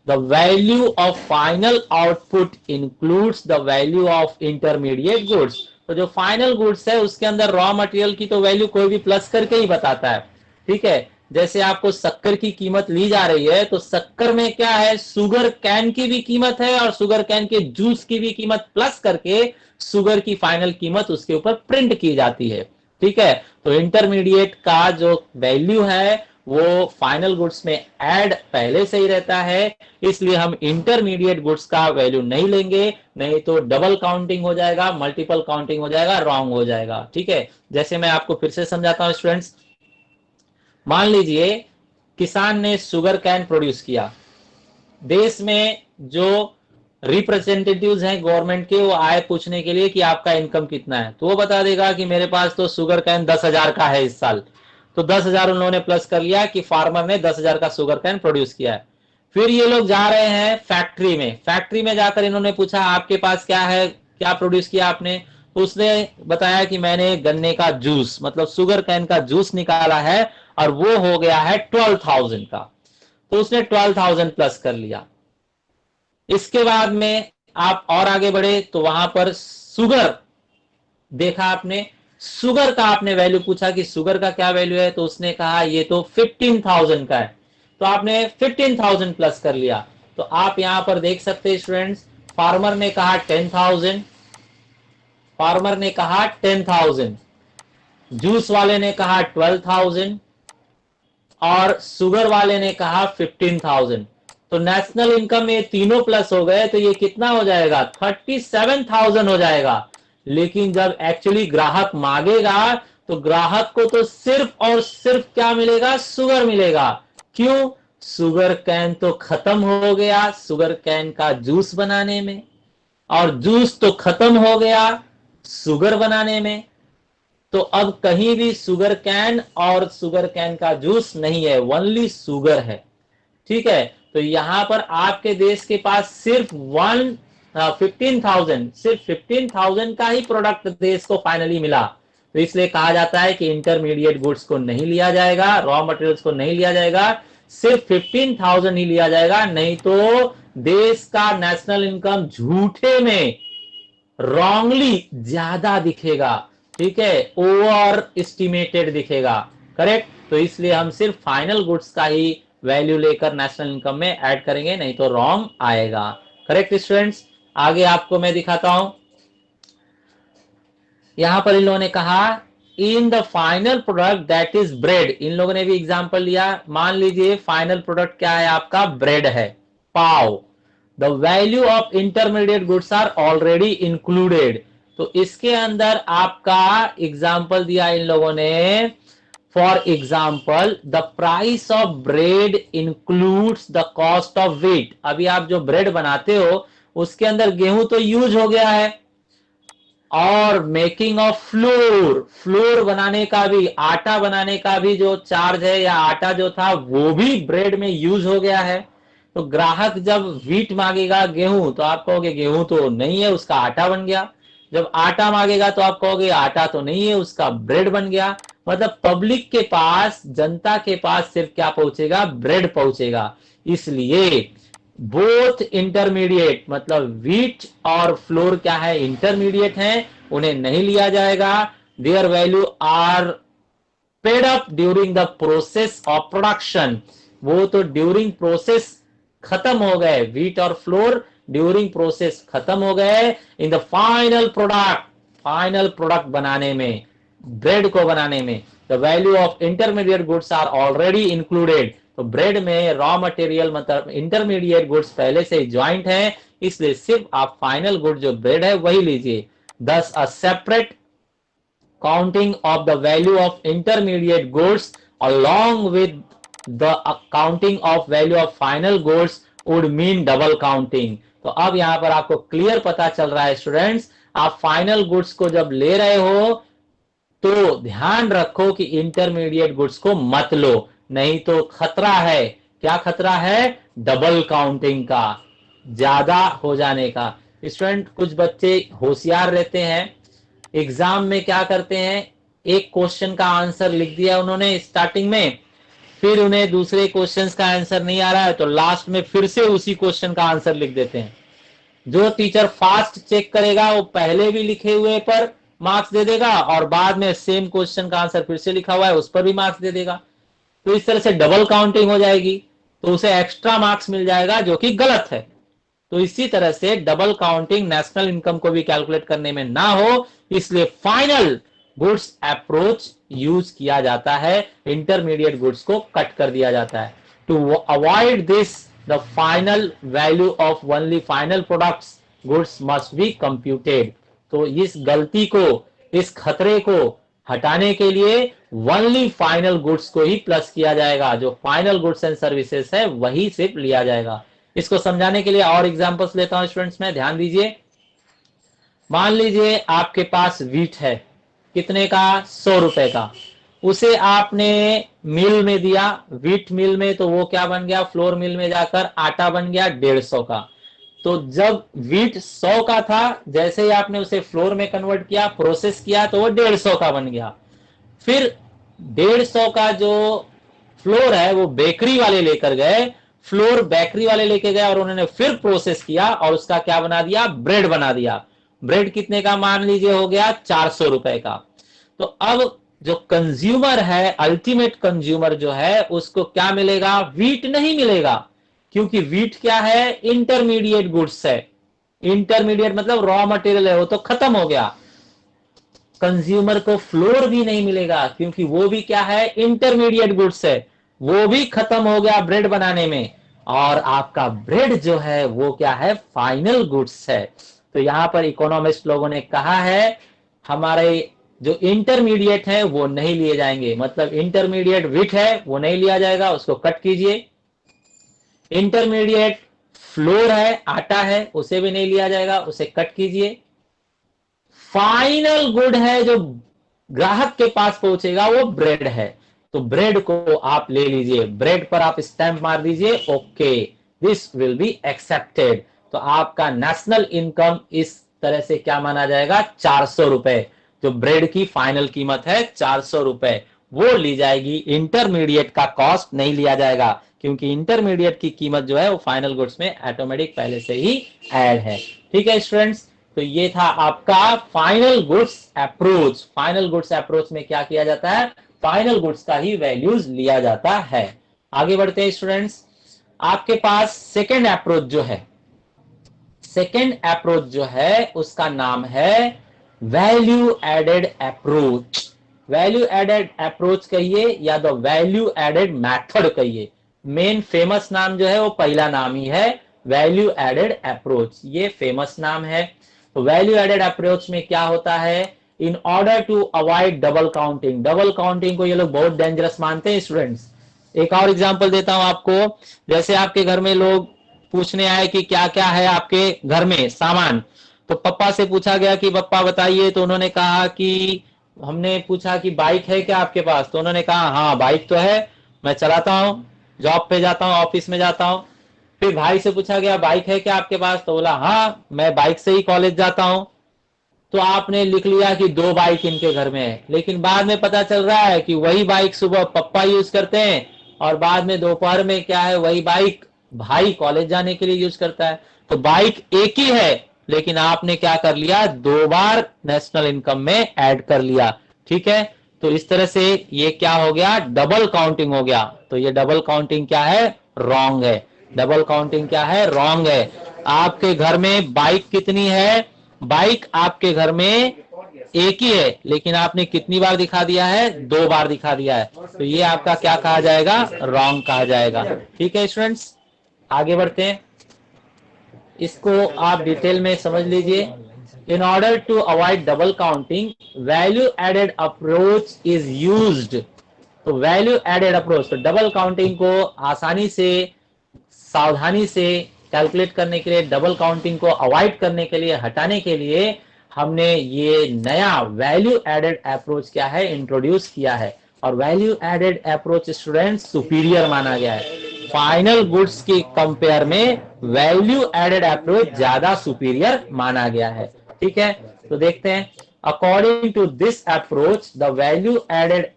the value of final output includes the value of intermediate goods. तो जो फाइनल गुड्स है उसके अंदर रॉ मटेरियल की तो वैल्यू कोई भी प्लस करके ही बताता है, ठीक है। जैसे आपको शक्कर की कीमत ली जा रही है, तो शक्कर में क्या है, शुगर कैन की भी कीमत है और शुगर कैन के जूस की भी कीमत प्लस करके शुगर की फाइनल कीमत उसके ऊपर प्रिंट की जाती है, ठीक है। तो इंटरमीडिएट का जो वैल्यू है वो फाइनल गुड्स में ऐड पहले से ही रहता है, इसलिए हम इंटरमीडिएट गुड्स का वैल्यू नहीं लेंगे, नहीं तो डबल काउंटिंग हो जाएगा, मल्टीपल काउंटिंग हो जाएगा, रॉन्ग हो जाएगा, ठीक है। जैसे मैं आपको फिर से समझाता हूं स्टूडेंट्स, मान लीजिए किसान ने शुगर कैन प्रोड्यूस किया, देश में जो रिप्रेजेंटेटिव्स हैं गवर्नमेंट के, वो आए पूछने के लिए कि आपका इनकम कितना है, तो वो बता देगा कि मेरे पास तो शुगर कैन 10,000 का है इस साल। तो 10,000 उन लोगों ने प्लस कर लिया कि फार्मर ने 10,000 का शुगर कैन प्रोड्यूस किया है। फिर ये लोग जा रहे हैं फैक्ट्री में, फैक्ट्री में जाकर इन्होंने पूछा आपके पास क्या है, क्या प्रोड्यूस किया आपने, तो उसने बताया कि मैंने गन्ने का जूस मतलब शुगर कैन का जूस निकाला है और वो हो गया है 12,000 का। तो उसने 12,000 प्लस कर लिया। इसके बाद में आप और आगे बढ़े तो वहां पर शुगर देखा आपने, शुगर का आपने वैल्यू पूछा कि शुगर का क्या वैल्यू है, तो उसने कहा ये तो 15,000 का है, तो आपने 15,000 प्लस कर लिया। तो आप यहां पर देख सकते हैं स्टूडेंट्स, फार्मर ने कहा 10,000, फार्मर ने कहा 10,000, जूस वाले ने कहा 12,000 और शुगर वाले ने कहा 15,000। तो नेशनल इनकम में तीनों प्लस हो गए, तो ये कितना हो जाएगा, 37,000 हो जाएगा। लेकिन जब एक्चुअली ग्राहक मांगेगा तो ग्राहक को तो सिर्फ और सिर्फ क्या मिलेगा, शुगर मिलेगा। क्यों? शुगर कैन तो खत्म हो गया शुगर कैन का जूस बनाने में, और जूस तो खत्म हो गया शुगर बनाने में। तो अब कहीं भी शुगर कैन और शुगर कैन का जूस नहीं है, ओनली शुगर है। ठीक है, तो यहां पर आपके देश के पास सिर्फ 15,000, सिर्फ 15,000 का ही प्रोडक्ट देश को फाइनली मिला। तो इसलिए कहा जाता है कि इंटरमीडिएट गुड्स को नहीं लिया जाएगा, रॉ मटेरियल्स को नहीं लिया जाएगा, सिर्फ 15,000 ही लिया जाएगा। नहीं तो देश का नेशनल इनकम झूठे में, रॉन्गली ज्यादा दिखेगा। ठीक है, ओवर एस्टिमेटेड दिखेगा। करेक्ट, तो इसलिए हम सिर्फ फाइनल गुड्स का ही वैल्यू लेकर नेशनल इनकम में ऐड करेंगे, नहीं तो रॉन्ग आएगा। करेक्ट स्टूडेंट्स, आगे आपको मैं दिखाता हूं। यहां पर इन लोगों ने कहा in the final product that is bread. इन लोगों ने भी एग्जांपल लिया। मान लीजिए फाइनल प्रोडक्ट क्या है आपका, ब्रेड है, पाव। The value of intermediate goods are already included. तो इसके अंदर आपका एग्जाम्पल दिया इन लोगों ने। For example the price of bread includes the cost of wheat. अभी आप जो ब्रेड बनाते हो उसके अंदर गेहूं तो यूज हो गया है, और मेकिंग ऑफ फ्लोर, फ्लोर बनाने का भी, आटा बनाने का भी जो चार्ज है या आटा जो था वो भी ब्रेड में यूज हो गया है। तो ग्राहक जब व्हीट मांगेगा, गेहूं, तो आप कहोगे गेहूं तो नहीं है, उसका आटा बन गया। जब आटा मांगेगा तो आप कहोगे आटा तो नहीं है, उसका ब्रेड बन गया। मतलब पब्लिक के पास, जनता के पास सिर्फ क्या पहुंचेगा, ब्रेड पहुंचेगा। इसलिए बोथ इंटरमीडिएट, मतलब व्हीट और फ्लोर क्या है, इंटरमीडिएट हैं, उन्हें नहीं लिया जाएगा। Their value are paid up during the process of production. वो तो ड्यूरिंग प्रोसेस खत्म हो गए, व्हीट और फ्लोर ड्यूरिंग प्रोसेस खत्म हो गए। In the final product, final product बनाने में, ब्रेड को बनाने में, the value of intermediate goods are already included. तो ब्रेड में रॉ मटेरियल मतलब इंटरमीडिएट गुड्स पहले से ज्वाइंट है, इसलिए सिर्फ आप फाइनल गुड जो ब्रेड है वही लीजिए। दस a separate counting of the value of intermediate goods along with the counting of value of final goods would mean double counting। तो अब यहां पर आपको क्लियर पता चल रहा है स्टूडेंट्स, आप फाइनल गुड्स को जब ले रहे हो तो ध्यान रखो कि इंटरमीडिएट गुड्स को मत लो, नहीं तो खतरा है। क्या खतरा है? डबल काउंटिंग का, ज्यादा हो जाने का। स्टूडेंट, कुछ बच्चे होशियार रहते हैं, एग्जाम में क्या करते हैं, एक क्वेश्चन का आंसर लिख दिया उन्होंने स्टार्टिंग में, फिर उन्हें दूसरे क्वेश्चन का आंसर नहीं आ रहा है तो लास्ट में फिर से उसी क्वेश्चन का आंसर लिख देते हैं। जो टीचर फास्ट चेक करेगा वो पहले भी लिखे हुए पर मार्क्स दे देगा, और बाद में सेम क्वेश्चन का आंसर फिर से लिखा हुआ है उस पर भी मार्क्स दे देगा। तो इस तरह से डबल काउंटिंग हो जाएगी, तो उसे एक्स्ट्रा मार्क्स मिल जाएगा, जो कि गलत है। तो इसी तरह से डबल काउंटिंग नेशनल इनकम को भी कैलकुलेट करने में ना हो, इसलिए फाइनल गुड्स अप्रोच यूज किया जाता है, इंटरमीडिएट गुड्स को कट कर दिया जाता है। To avoid this the final value of only final products goods must be computed. तो इस गलती को, इस खतरे को हटाने के लिए ओनली फाइनल गुड्स को ही प्लस किया जाएगा, जो फाइनल गुड्स एंड सर्विसेज है वही सिर्फ लिया जाएगा। इसको समझाने के लिए और एग्जांपल्स लेता हूं स्टूडेंट्स में, ध्यान दीजिए। मान लीजिए आपके पास व्हीट है, कितने का, 100 रुपए का। उसे आपने मिल में दिया, व्हीट मिल में, तो वो क्या बन गया, फ्लोर मिल में जाकर आटा बन गया 150 का। तो जब व्हीट 100 का था, जैसे ही आपने उसे फ्लोर में कन्वर्ट किया, प्रोसेस किया, तो वो 150 का बन गया। फिर 150 का जो फ्लोर है वो बेकरी वाले लेकर गए, फ्लोर बेकरी वाले लेके गए और उन्होंने फिर प्रोसेस किया और उसका क्या बना दिया, ब्रेड बना दिया। ब्रेड कितने का, मान लीजिए हो गया 400 रुपए का। तो अब जो कंज्यूमर है, अल्टीमेट कंज्यूमर जो है, उसको क्या मिलेगा, व्हीट नहीं मिलेगा, क्योंकि व्हीट क्या है, इंटरमीडिएट गुड्स है। इंटरमीडिएट मतलब रॉ मटेरियल है, वो तो खत्म हो गया। कंज्यूमर को फ्लोर भी नहीं मिलेगा, क्योंकि वो भी क्या है, इंटरमीडिएट गुड्स है, वो भी खत्म हो गया ब्रेड बनाने में। और आपका ब्रेड जो है वो क्या है, फाइनल गुड्स है। तो यहां पर इकोनॉमिस्ट लोगों ने कहा है, हमारे जो इंटरमीडिएट है वो नहीं लिए जाएंगे, मतलब इंटरमीडिएट व्हीट है वो नहीं लिया जाएगा, उसको कट कीजिए। इंटरमीडिएट फ्लोर है, आटा है, उसे भी नहीं लिया जाएगा, उसे कट कीजिए। फाइनल गुड है जो ग्राहक के पास पहुंचेगा वो ब्रेड है, तो ब्रेड को आप ले लीजिए, ब्रेड पर आप स्टैंप मार दीजिए, okay this will be accepted. तो आपका नेशनल इनकम इस तरह से क्या माना जाएगा, 400 रुपए, जो ब्रेड की फाइनल कीमत है 400 रुपए, वो ली जाएगी। इंटरमीडिएट का कॉस्ट नहीं लिया जाएगा, क्योंकि इंटरमीडिएट की कीमत जो है वो फाइनल गुड्स में ऑटोमेटिक पहले से ही ऐड है। ठीक है स्टूडेंट्स, तो ये था आपका final goods approach. Final goods approach में क्या किया जाता है, फाइनल गुड्स का ही वैल्यूज लिया जाता है। आगे बढ़ते हैं स्टूडेंट्स, आपके पास सेकेंड अप्रोच जो है, सेकेंड अप्रोच जो है उसका नाम है value added approach. Value added approach कहिए या द वैल्यू एडेड मेथड कहिए, मेन फेमस नाम जो है वो पहला नाम ही है वैल्यू एडेड अप्रोच, ये फेमस नाम है। तो वैल्यू एडेड अप्रोच में क्या होता है, in order to avoid double counting, double counting को ये लोग बहुत डेंजरस मानते हैं स्टूडेंट्स। एक और एग्जांपल देता हूं आपको, जैसे आपके घर में लोग पूछने आए कि क्या क्या है आपके घर में सामान, तो पप्पा से पूछा गया कि पप्पा बताइए, तो उन्होंने कहा कि हमने पूछा कि बाइक है क्या आपके पास, तो उन्होंने कहा हाँ बाइक तो है, मैं चलाता हूँ, जॉब पे जाता हूँ, ऑफिस में जाता हूँ। फिर भाई से पूछा गया बाइक है क्या आपके पास, तो बोला हाँ मैं बाइक से ही कॉलेज जाता हूँ। तो आपने लिख लिया कि 2 बाइक इनके घर में है, लेकिन बाद में पता चल रहा है कि वही बाइक सुबह पप्पा यूज करते हैं और बाद में दोपहर में क्या है वही बाइक भाई कॉलेज जाने के लिए यूज करता है। तो बाइक एक ही है, लेकिन आपने क्या कर लिया, 2 बार नेशनल इनकम में ऐड कर लिया। ठीक है, तो इस तरह से ये क्या हो गया, डबल काउंटिंग हो गया। तो ये डबल काउंटिंग क्या है, रॉन्ग है। डबल काउंटिंग क्या है, रॉन्ग है। आपके घर में बाइक कितनी है, बाइक आपके घर में एक ही है, लेकिन आपने कितनी बार दिखा दिया है, 2 बार दिखा दिया है, तो ये आपका क्या कहा जाएगा, रॉन्ग कहा जाएगा। ठीक है स्टूडेंट्स, आगे बढ़ते हैं, इसको आप डिटेल में समझ लीजिए। In order to avoid double counting value added approach is used. तो वैल्यू एडेड अप्रोच, तो डबल काउंटिंग को आसानी से सावधानी से कैलकुलेट करने के लिए, डबल काउंटिंग को अवॉइड करने के लिए, हटाने के लिए हमने ये नया वैल्यू एडेड अप्रोच क्या है, इंट्रोड्यूस किया है। और value added approach students superior माना गया है, फाइनल गुड्स की कंपेयर में वैल्यू एडेड अप्रोच ज्यादा सुपीरियर माना गया है। ठीक है, तो देखते हैं, according to this approach the value added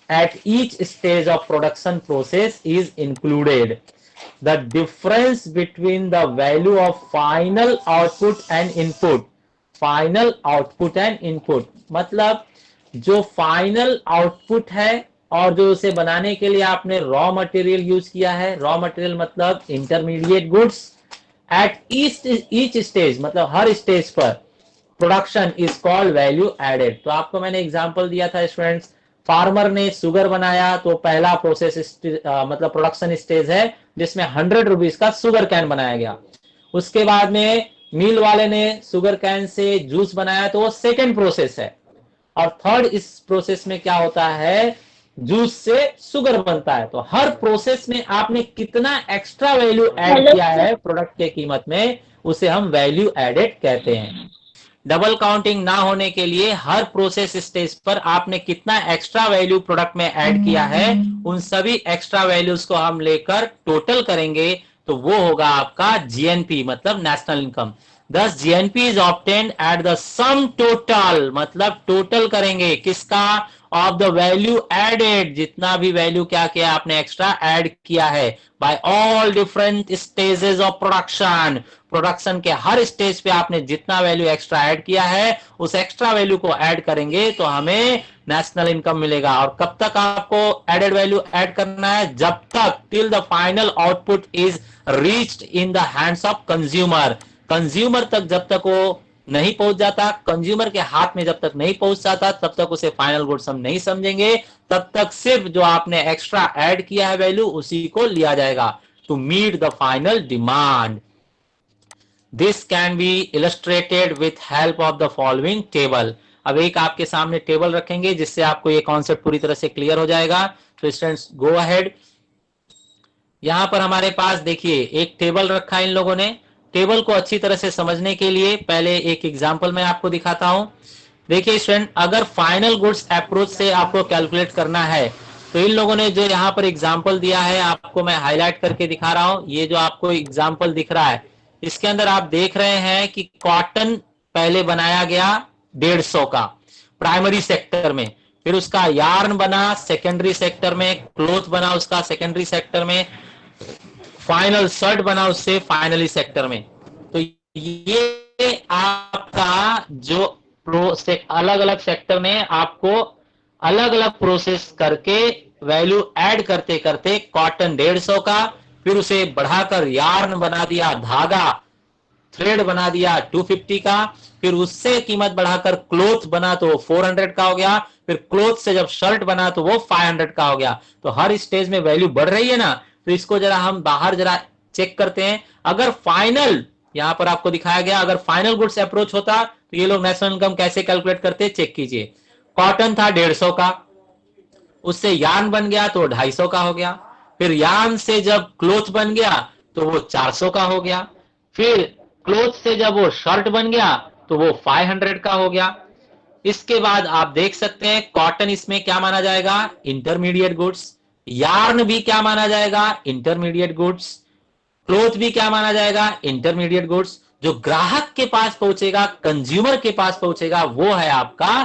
at each stage of production process is included. The difference between the value of final output and input, final output and input मतलब जो फाइनल आउटपुट है और जो उसे बनाने के लिए आपने रॉ मटेरियल यूज किया है, रॉ मटेरियल मतलब intermediate goods, at each stage मतलब हर स्टेज पर production is called value added. तो आपको मैंने एग्जांपल दिया था स्टूडेंट्स, फार्मर ने शुगर बनाया तो पहला प्रोसेस मतलब प्रोडक्शन स्टेज है जिसमें 100 रुपीज का शुगर कैन बनाया गया। उसके बाद में मिल वाले ने शुगर कैन से जूस बनाया तो वो सेकेंड प्रोसेस है। और थर्ड इस प्रोसेस में क्या होता है, जूस से शुगर बनता है। तो हर प्रोसेस में आपने कितना एक्स्ट्रा वैल्यू ऐड किया है प्रोडक्ट के कीमत में, उसे हम वैल्यू एडेड कहते हैं। डबल काउंटिंग ना होने के लिए हर प्रोसेस स्टेज पर आपने कितना एक्स्ट्रा वैल्यू प्रोडक्ट में ऐड किया है, उन सभी एक्स्ट्रा वैल्यूज को हम लेकर टोटल करेंगे तो वो होगा आपका जीएनपी मतलब नेशनल इनकम। दस GNP is obtained at the sum total, मतलब टोटल करेंगे किसका, ऑफ द वैल्यू एडेड, जितना भी वैल्यू क्या किया आपने एक्स्ट्रा ऐड किया है, by all different stages of production, production के हर स्टेज पे आपने जितना वैल्यू एक्स्ट्रा ऐड किया है उस एक्स्ट्रा वैल्यू को ऐड करेंगे तो हमें नेशनल इनकम मिलेगा। और कब तक आपको एडेड वैल्यू ऐड करना है, जब तक till the final output is reached in the hands of consumer, consumer तक जब तक वो नहीं पहुंच जाता, कंज्यूमर के हाथ में जब तक नहीं पहुंच जाता तब तक उसे फाइनल गुड्स हम नहीं समझेंगे, तब तक सिर्फ जो आपने एक्स्ट्रा ऐड किया है वैल्यू उसी को लिया जाएगा to meet the final demand. This can be illustrated with help of the following table. अब एक आपके सामने टेबल रखेंगे जिससे आपको ये कॉन्सेप्ट पूरी तरह से क्लियर हो जाएगा। तो स्टूडेंट्स गो अहेड। यहां पर हमारे पास देखिए एक टेबल रखा है इन लोगों ने। टेबल को अच्छी तरह से समझने के लिए पहले एक एग्जांपल मैं आपको दिखाता हूं। देखिए स्टूडेंट, अगर फाइनल गुड्स अप्रोच से आपको कैलकुलेट करना है तो इन लोगों ने जो यहाँ पर एग्जांपल दिया है आपको मैं हाईलाइट करके दिखा रहा हूं। ये जो आपको एग्जांपल दिख रहा है इसके अंदर आप देख रहे हैं कि कॉटन पहले बनाया गया 150 का प्राइमरी सेक्टर में, फिर उसका यार्न बना सेकेंडरी सेक्टर में, क्लोथ बना उसका सेकेंडरी सेक्टर में, फाइनल शर्ट बना उससे फाइनली सेक्टर में। तो ये आपका जो प्रोसेस अलग अलग सेक्टर में आपको अलग अलग प्रोसेस करके वैल्यू ऐड करते करते कॉटन 150 का, फिर उसे बढ़ाकर यार्न बना दिया, धागा थ्रेड बना दिया 250 का, फिर उससे कीमत बढ़ाकर क्लोथ बना तो 400 का हो गया, फिर क्लोथ से जब शर्ट बना तो वो 500 का हो गया। तो हर स्टेज में वैल्यू बढ़ रही है ना। तो इसको जरा हम बाहर जरा चेक करते हैं। अगर फाइनल यहां पर आपको दिखाया गया, अगर फाइनल गुड्स अप्रोच होता तो ये लोग नेशनल इनकम कैसे कैलकुलेट करते, चेक कीजिए। कॉटन था 150 का, उससे यार्न बन गया तो 250 का हो गया, फिर यार्न से जब क्लोथ बन गया तो वो 400 का हो गया, फिर क्लोथ से जब वो शर्ट बन गया तो वो 500 का हो गया। इसके बाद आप देख सकते हैं कॉटन इसमें क्या माना जाएगा, इंटरमीडिएट गुड्स। यार्न भी क्या माना जाएगा, इंटरमीडिएट गुड्स। क्लोथ भी क्या माना जाएगा, इंटरमीडिएट गुड्स। जो ग्राहक के पास पहुंचेगा, कंज्यूमर के पास पहुंचेगा, वो है आपका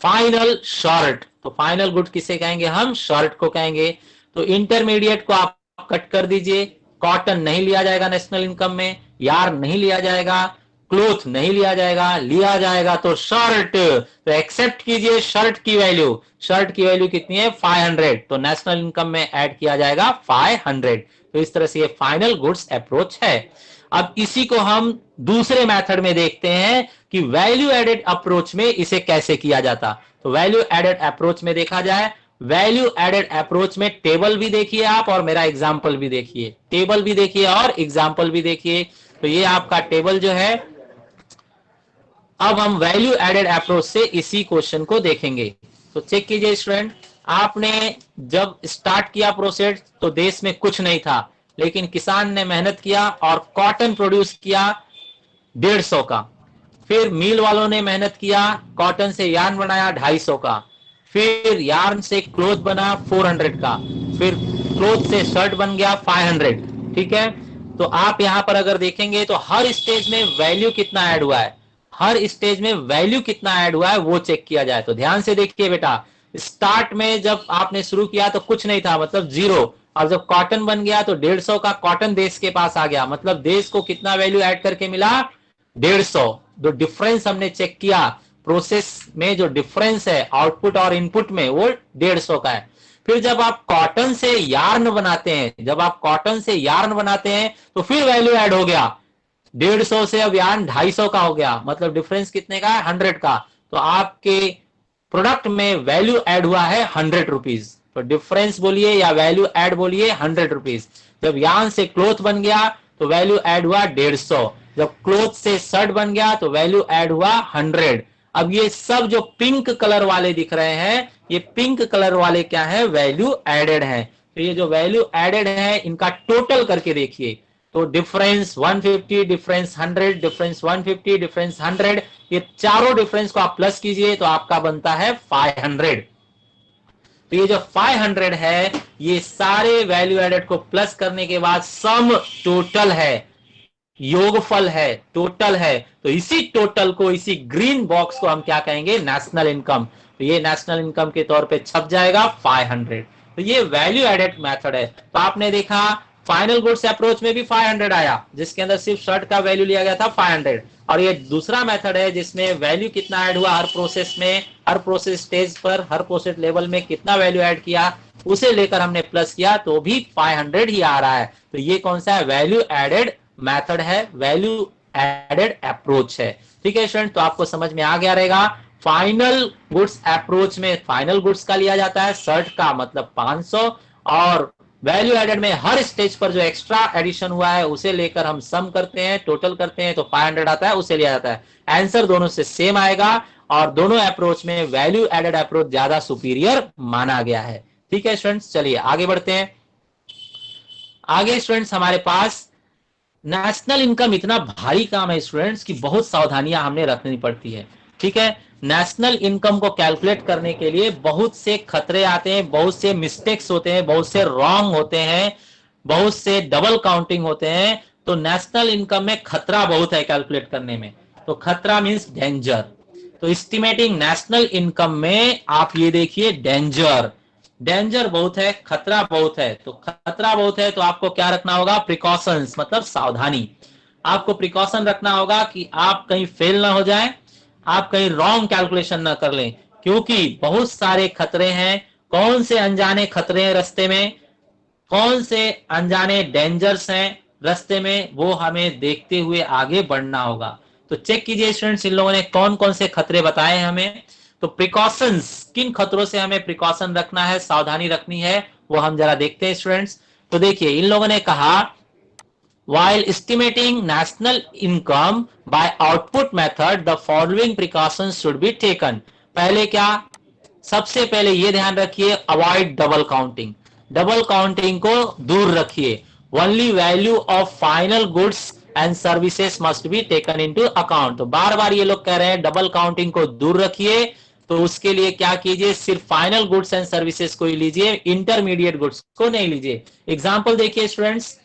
फाइनल शर्ट। तो फाइनल गुड किसे कहेंगे, हम शर्ट को कहेंगे। तो इंटरमीडिएट को आप कट कर दीजिए, कॉटन नहीं लिया जाएगा नेशनल इनकम में, यार नहीं लिया जाएगा, क्लोथ नहीं लिया जाएगा, लिया जाएगा तो शर्ट। तो एक्सेप्ट कीजिए शर्ट की वैल्यू, शर्ट की वैल्यू कितनी है 500, तो नेशनल इनकम में ऐड किया जाएगा 500। तो इस तरह से ये फाइनल गुड्स अप्रोच है। अब इसी को हम दूसरे मेथड में देखते हैं कि वैल्यू एडेड अप्रोच में इसे कैसे किया जाता। तो वैल्यू एडेड अप्रोच में देखा जाए, वैल्यू एडेड अप्रोच में टेबल भी देखिए आप और मेरा एग्जाम्पल भी देखिए, टेबल भी देखिए और एग्जाम्पल भी देखिए। तो ये आपका टेबल जो है, अब हम वैल्यू एडेड अप्रोच से इसी क्वेश्चन को देखेंगे। तो चेक कीजिए स्टूडेंट, आपने जब स्टार्ट किया प्रोसेस तो देश में कुछ नहीं था, लेकिन किसान ने मेहनत किया और कॉटन प्रोड्यूस किया 150 का। फिर मिल वालों ने मेहनत किया, कॉटन से यार्न बनाया 250 का, फिर यार्न से क्लोथ बना 400 का, फिर क्लोथ से शर्ट बन गया 500। ठीक है, तो आप यहां पर अगर देखेंगे तो हर स्टेज में वैल्यू कितना ऐड हुआ है, हर स्टेज में वैल्यू कितना ऐड हुआ है वो चेक किया जाए। तो ध्यान से देखिए बेटा, स्टार्ट में जब आपने शुरू किया तो कुछ नहीं था, मतलब जीरो, और जब कॉटन बन गया तो 150 का कॉटन देश के पास आ गया, मतलब देश को कितना वैल्यू ऐड करके मिला 150। जो डिफरेंस हमने चेक किया प्रोसेस में, जो डिफरेंस है आउटपुट और इनपुट में, वो 150 का है। फिर जब आप कॉटन से यार्न बनाते हैं, जब आप कॉटन से यार्न बनाते हैं तो फिर वैल्यू ऐड हो गया 150 से, अब यार्न 250 का हो गया, मतलब डिफरेंस कितने का है 100 का। तो आपके प्रोडक्ट में वैल्यू ऐड हुआ है 100 रुपीज। तो डिफरेंस बोलिए या वैल्यू ऐड बोलिए 100 रुपीज। जब यार्न से क्लोथ बन गया तो वैल्यू ऐड हुआ 150, जब क्लोथ से शर्ट बन गया तो वैल्यू ऐड हुआ 100। अब ये सब जो पिंक कलर वाले दिख रहे हैं, ये पिंक कलर वाले क्या है, वैल्यू एडेड है। तो ये जो वैल्यू एडेड है इनका टोटल करके देखिए, तो डिफरेंस 150, डिफरेंस 100, डिफरेंस 150, डिफरेंस 100, ये चारों डिफरेंस को आप प्लस कीजिए तो आपका बनता है 500। तो ये जो 500 है, ये सारे वैल्यू एडेड को प्लस करने के बाद सम टोटल है, योगफल है, टोटल है। तो इसी टोटल को, इसी ग्रीन बॉक्स को हम क्या कहेंगे, नेशनल इनकम। तो ये नेशनल इनकम के तौर पे छप जाएगा 500। तो ये वैल्यू एडेड मेथड है। तो आपने देखा फाइनल गुड्स अप्रोच में भी 500 आया, जिसके अंदर सिर्फ शर्ट का वैल्यू लिया गया था 500। और ये दूसरा मेथड है जिसमें वैल्यू कितना ऐड हुआ हर प्रोसेस में, हर प्रोसेस स्टेज पर, हर प्रोसेस लेवल में कितना वैल्यू ऐड किया, उसे लेकर हमने प्लस किया तो भी 500 ही आ रहा है। तो ये कौन सा है, वैल्यू एडेड मेथड है, वैल्यू एडेड अप्रोच है। ठीक है स्टूडेंट, तो आपको समझ में आ गया रहेगा। फाइनल गुड्स अप्रोच में फाइनल गुड्स का लिया जाता है, शर्ट का मतलब 500, और वैल्यू एडेड में हर स्टेज पर जो एक्स्ट्रा एडिशन हुआ है उसे लेकर हम सम करते हैं, टोटल करते हैं तो 500 आता है, उसे लिया जाता है। आंसर दोनों से सेम आएगा। और दोनों अप्रोच में वैल्यू एडेड अप्रोच ज्यादा सुपीरियर माना गया है। ठीक है स्टूडेंट्स, चलिए आगे बढ़ते हैं। आगे स्टूडेंट्स हमारे पास नेशनल इनकम इतना भारी काम है स्टूडेंट्स कि बहुत सावधानियां हमने रखनी पड़ती है। ठीक है, नेशनल इनकम को कैलकुलेट करने के लिए बहुत से खतरे आते हैं, बहुत से मिस्टेक्स होते हैं, बहुत से रॉन्ग होते हैं, बहुत से डबल काउंटिंग होते हैं। तो नेशनल इनकम में खतरा बहुत है कैलकुलेट करने में। तो खतरा मींस डेंजर। तो एस्टिमेटिंग नेशनल इनकम में आप ये देखिए डेंजर, डेंजर बहुत है, खतरा बहुत है। तो खतरा बहुत है तो आपको क्या रखना होगा, प्रिकॉशंस मतलब सावधानी। आपको प्रिकॉशन रखना होगा कि आप कहीं फेल ना हो जाए, आप कहीं रॉन्ग कैलकुलेशन ना कर लें, क्योंकि बहुत सारे खतरे हैं। कौन से अनजाने खतरे हैं रास्ते में, कौन से अनजाने डेंजर्स हैं रास्ते में, वो हमें देखते हुए आगे बढ़ना होगा। तो चेक कीजिए स्टूडेंट्स, इन लोगों ने कौन कौन से खतरे बताए हैं हमें। तो प्रिकॉशंस, किन खतरों से हमें प्रिकॉशन रखना है, सावधानी रखनी है, वो हम जरा देखते हैं स्टूडेंट्स। तो देखिए इन लोगों ने कहा while estimating national income by output method the following precautions should be taken। पहले क्या, सबसे पहले ये ध्यान रखिए, avoid double counting. Double counting को दूर रखिए। Only value of final goods and services must be taken into account. तो बार बार ये लोग कह रहे हैं डबल काउंटिंग को दूर रखिए। तो उसके लिए क्या कीजिए, सिर्फ फाइनल गुड्स एंड सर्विसेज को ही लीजिए, इंटरमीडिएट गुड्स को नहीं लीजिए। एग्जाम्पल देखिए स्टूडेंट्स,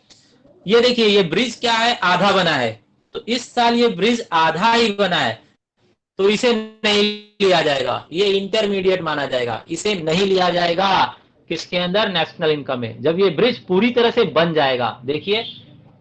ये देखिए ये ब्रिज क्या है, आधा बना है। तो इस साल ये ब्रिज आधा ही बना है, तो इसे नहीं लिया जाएगा, ये इंटरमीडिएट माना जाएगा, इसे नहीं लिया जाएगा। किसके अंदर, नेशनल इनकम में। जब ये ब्रिज पूरी तरह से बन जाएगा, देखिए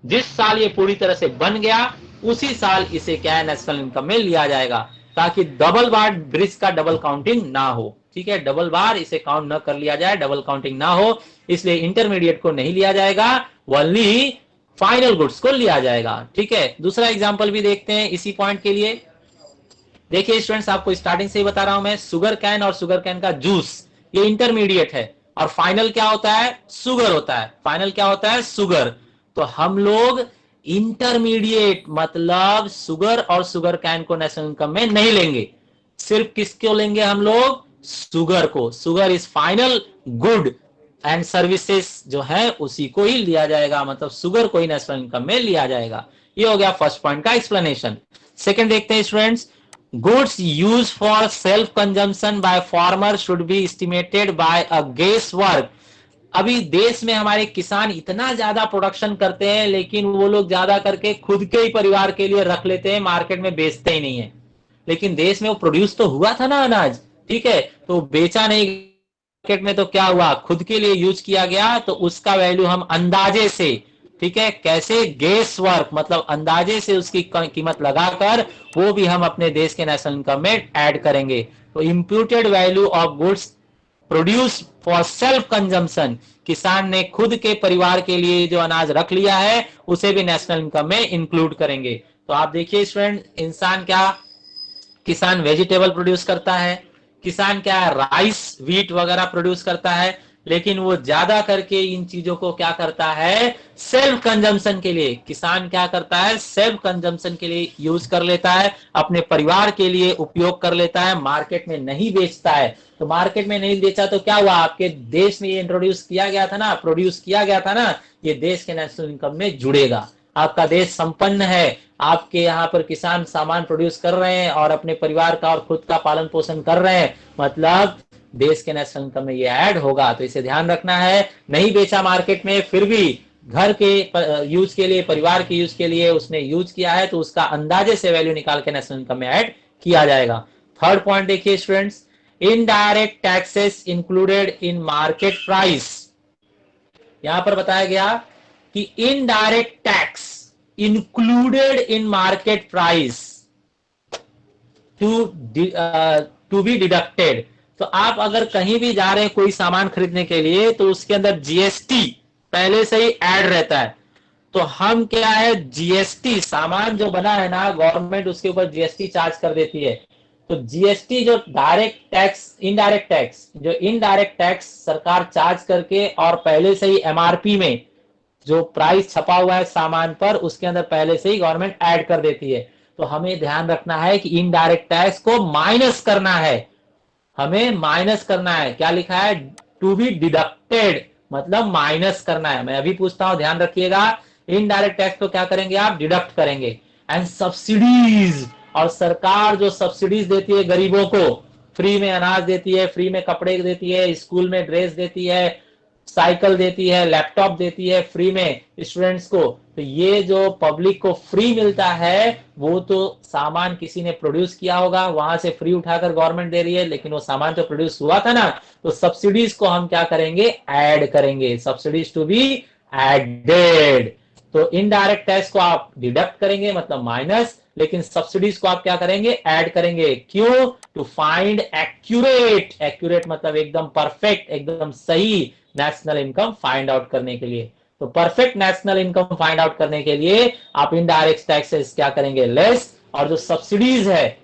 जिस साल ये पूरी तरह से बन गया उसी साल इसे क्या है, नेशनल इनकम में लिया जाएगा, ताकि डबल बार ब्रिज का डबल काउंटिंग ना हो। ठीक है, डबल बार इसे काउंट न कर लिया जाए, डबल काउंटिंग ना हो, इसलिए इंटरमीडिएट को नहीं लिया जाएगा, ओनली फाइनल गुड्स को लिया जाएगा। ठीक है, दूसरा एग्जांपल भी देखते हैं इसी पॉइंट के लिए। देखिए स्टूडेंट्स, आपको स्टार्टिंग से ही बता रहा हूं मैं, शुगर कैन और शुगर कैन का जूस ये इंटरमीडिएट है, और फाइनल क्या होता है, शुगर होता है। फाइनल क्या होता है, शुगर। तो हम लोग इंटरमीडिएट मतलब शुगर और शुगर कैन को नेशनल इनकम में नहीं लेंगे, सिर्फ किसको लेंगे हम लोग, शुगर को। Sugar is final good and services जो है उसी को ही लिया जाएगा, मतलब शुगर को ही नेशनल इनकम में लिया जाएगा। ये हो गया फर्स्ट पॉइंट का एक्सप्लेनेशन। सेकंड देखते हैं students, goods used for self consumption by farmer should be estimated by a guesswork। अभी देश में हमारे किसान इतना ज्यादा प्रोडक्शन करते हैं, लेकिन वो लोग ज्यादा करके खुद के ही परिवार के लिए रख लेते हैं, मार्केट में बेचते ही नहीं है। लेकिन देश में वो प्रोड्यूस तो हुआ था ना अनाज, ठीक है, तो बेचा नहीं मार्केट में, तो क्या हुआ, खुद के लिए यूज किया गया, तो उसका वैल्यू हम अंदाजे से, ठीक है, कैसे, गेस वर्क मतलब अंदाजे से उसकी कीमत लगाकर वो भी हम अपने देश के नेशनल इनकम में ऐड करेंगे। तो imputed value of goods produce for self consumption, किसान ने खुद के परिवार के लिए जो अनाज रख लिया है उसे भी नेशनल इनकम में इंक्लूड करेंगे। तो आप देखिए स्टूडेंट, इंसान क्या, किसान वेजिटेबल प्रोड्यूस करता है, किसान क्या राइस व्हीट वगैरह प्रोड्यूस करता है, लेकिन वो ज्यादा करके इन चीजों को क्या करता है, सेल्फ कंजम्पशन के लिए। किसान क्या करता है, सेल्फ कंजम्पशन के लिए यूज कर लेता है, अपने परिवार के लिए उपयोग कर लेता है, मार्केट में नहीं बेचता है। तो मार्केट में नहीं बेचा तो क्या हुआ, आपके देश में ये इंट्रोड्यूस किया गया था ना, प्रोड्यूस किया गया था ना, ये देश के नेशनल इनकम में जुड़ेगा। आपका देश संपन्न है, आपके यहाँ पर किसान सामान प्रोड्यूस कर रहे हैं और अपने परिवार का और खुद का पालन पोषण कर रहे हैं, मतलब देश के नेशनल इनकम में ये ऐड होगा। तो इसे ध्यान रखना है, नहीं बेचा मार्केट में, फिर भी घर के यूज के लिए, परिवार के यूज के लिए उसने यूज किया है, तो उसका अंदाजे से वैल्यू निकाल के नेशनल इनकम में ऐड किया जाएगा। थर्ड पॉइंट देखिए students, indirect taxes included in market price. यहां पर बताया गया कि indirect tax included in market price to be deducted. तो आप अगर कहीं भी जा रहे हैं कोई सामान खरीदने के लिए, तो उसके अंदर जीएसटी पहले से ही ऐड रहता है। तो हम क्या है, जीएसटी सामान जो बना है ना, गवर्नमेंट उसके ऊपर जीएसटी चार्ज कर देती है। तो जीएसटी जो डायरेक्ट टैक्स, इनडायरेक्ट टैक्स, जो इनडायरेक्ट टैक्स सरकार चार्ज करके और पहले से ही एमआरपी में जो प्राइस छपा हुआ है सामान पर, उसके अंदर पहले से ही गवर्नमेंट ऐड कर देती है। तो हमें ध्यान रखना है कि इनडायरेक्ट टैक्स को माइनस करना है, हमें माइनस करना है। क्या लिखा है? टू बी डिडक्टेड, मतलब माइनस करना है। मैं अभी पूछता हूं, ध्यान रखिएगा। इनडायरेक्ट टैक्स को क्या करेंगे आप? डिडक्ट करेंगे। एंड सब्सिडीज, और सरकार जो सब्सिडीज देती है गरीबों को, फ्री में अनाज देती है, फ्री में कपड़े देती है, स्कूल में ड्रेस देती है, साइकिल देती है, लैपटॉप देती है फ्री में स्टूडेंट्स को, तो ये जो पब्लिक को फ्री मिलता है वो तो सामान किसी ने प्रोड्यूस किया होगा, वहां से फ्री उठाकर गवर्नमेंट दे रही है, लेकिन वो सामान तो प्रोड्यूस हुआ था ना। तो सब्सिडीज को हम क्या करेंगे? ऐड करेंगे, सब्सिडीज टू बी एडेड। तो इनडायरेक्ट टैक्स को आप डिडक्ट करेंगे मतलब माइनस, लेकिन सब्सिडीज को आप क्या करेंगे? ऐड करेंगे। क्यों? टू फाइंड एक्यूरेट, एक्यूरेट मतलब एकदम परफेक्ट, एकदम सही नेशनल इनकम फाइंड आउट करने के लिए। तो perfect national income find out करने के लिए आप इनडायरेक्ट टैक्सेस क्या करेंगे? लेस, और जो सब्सिडीज है,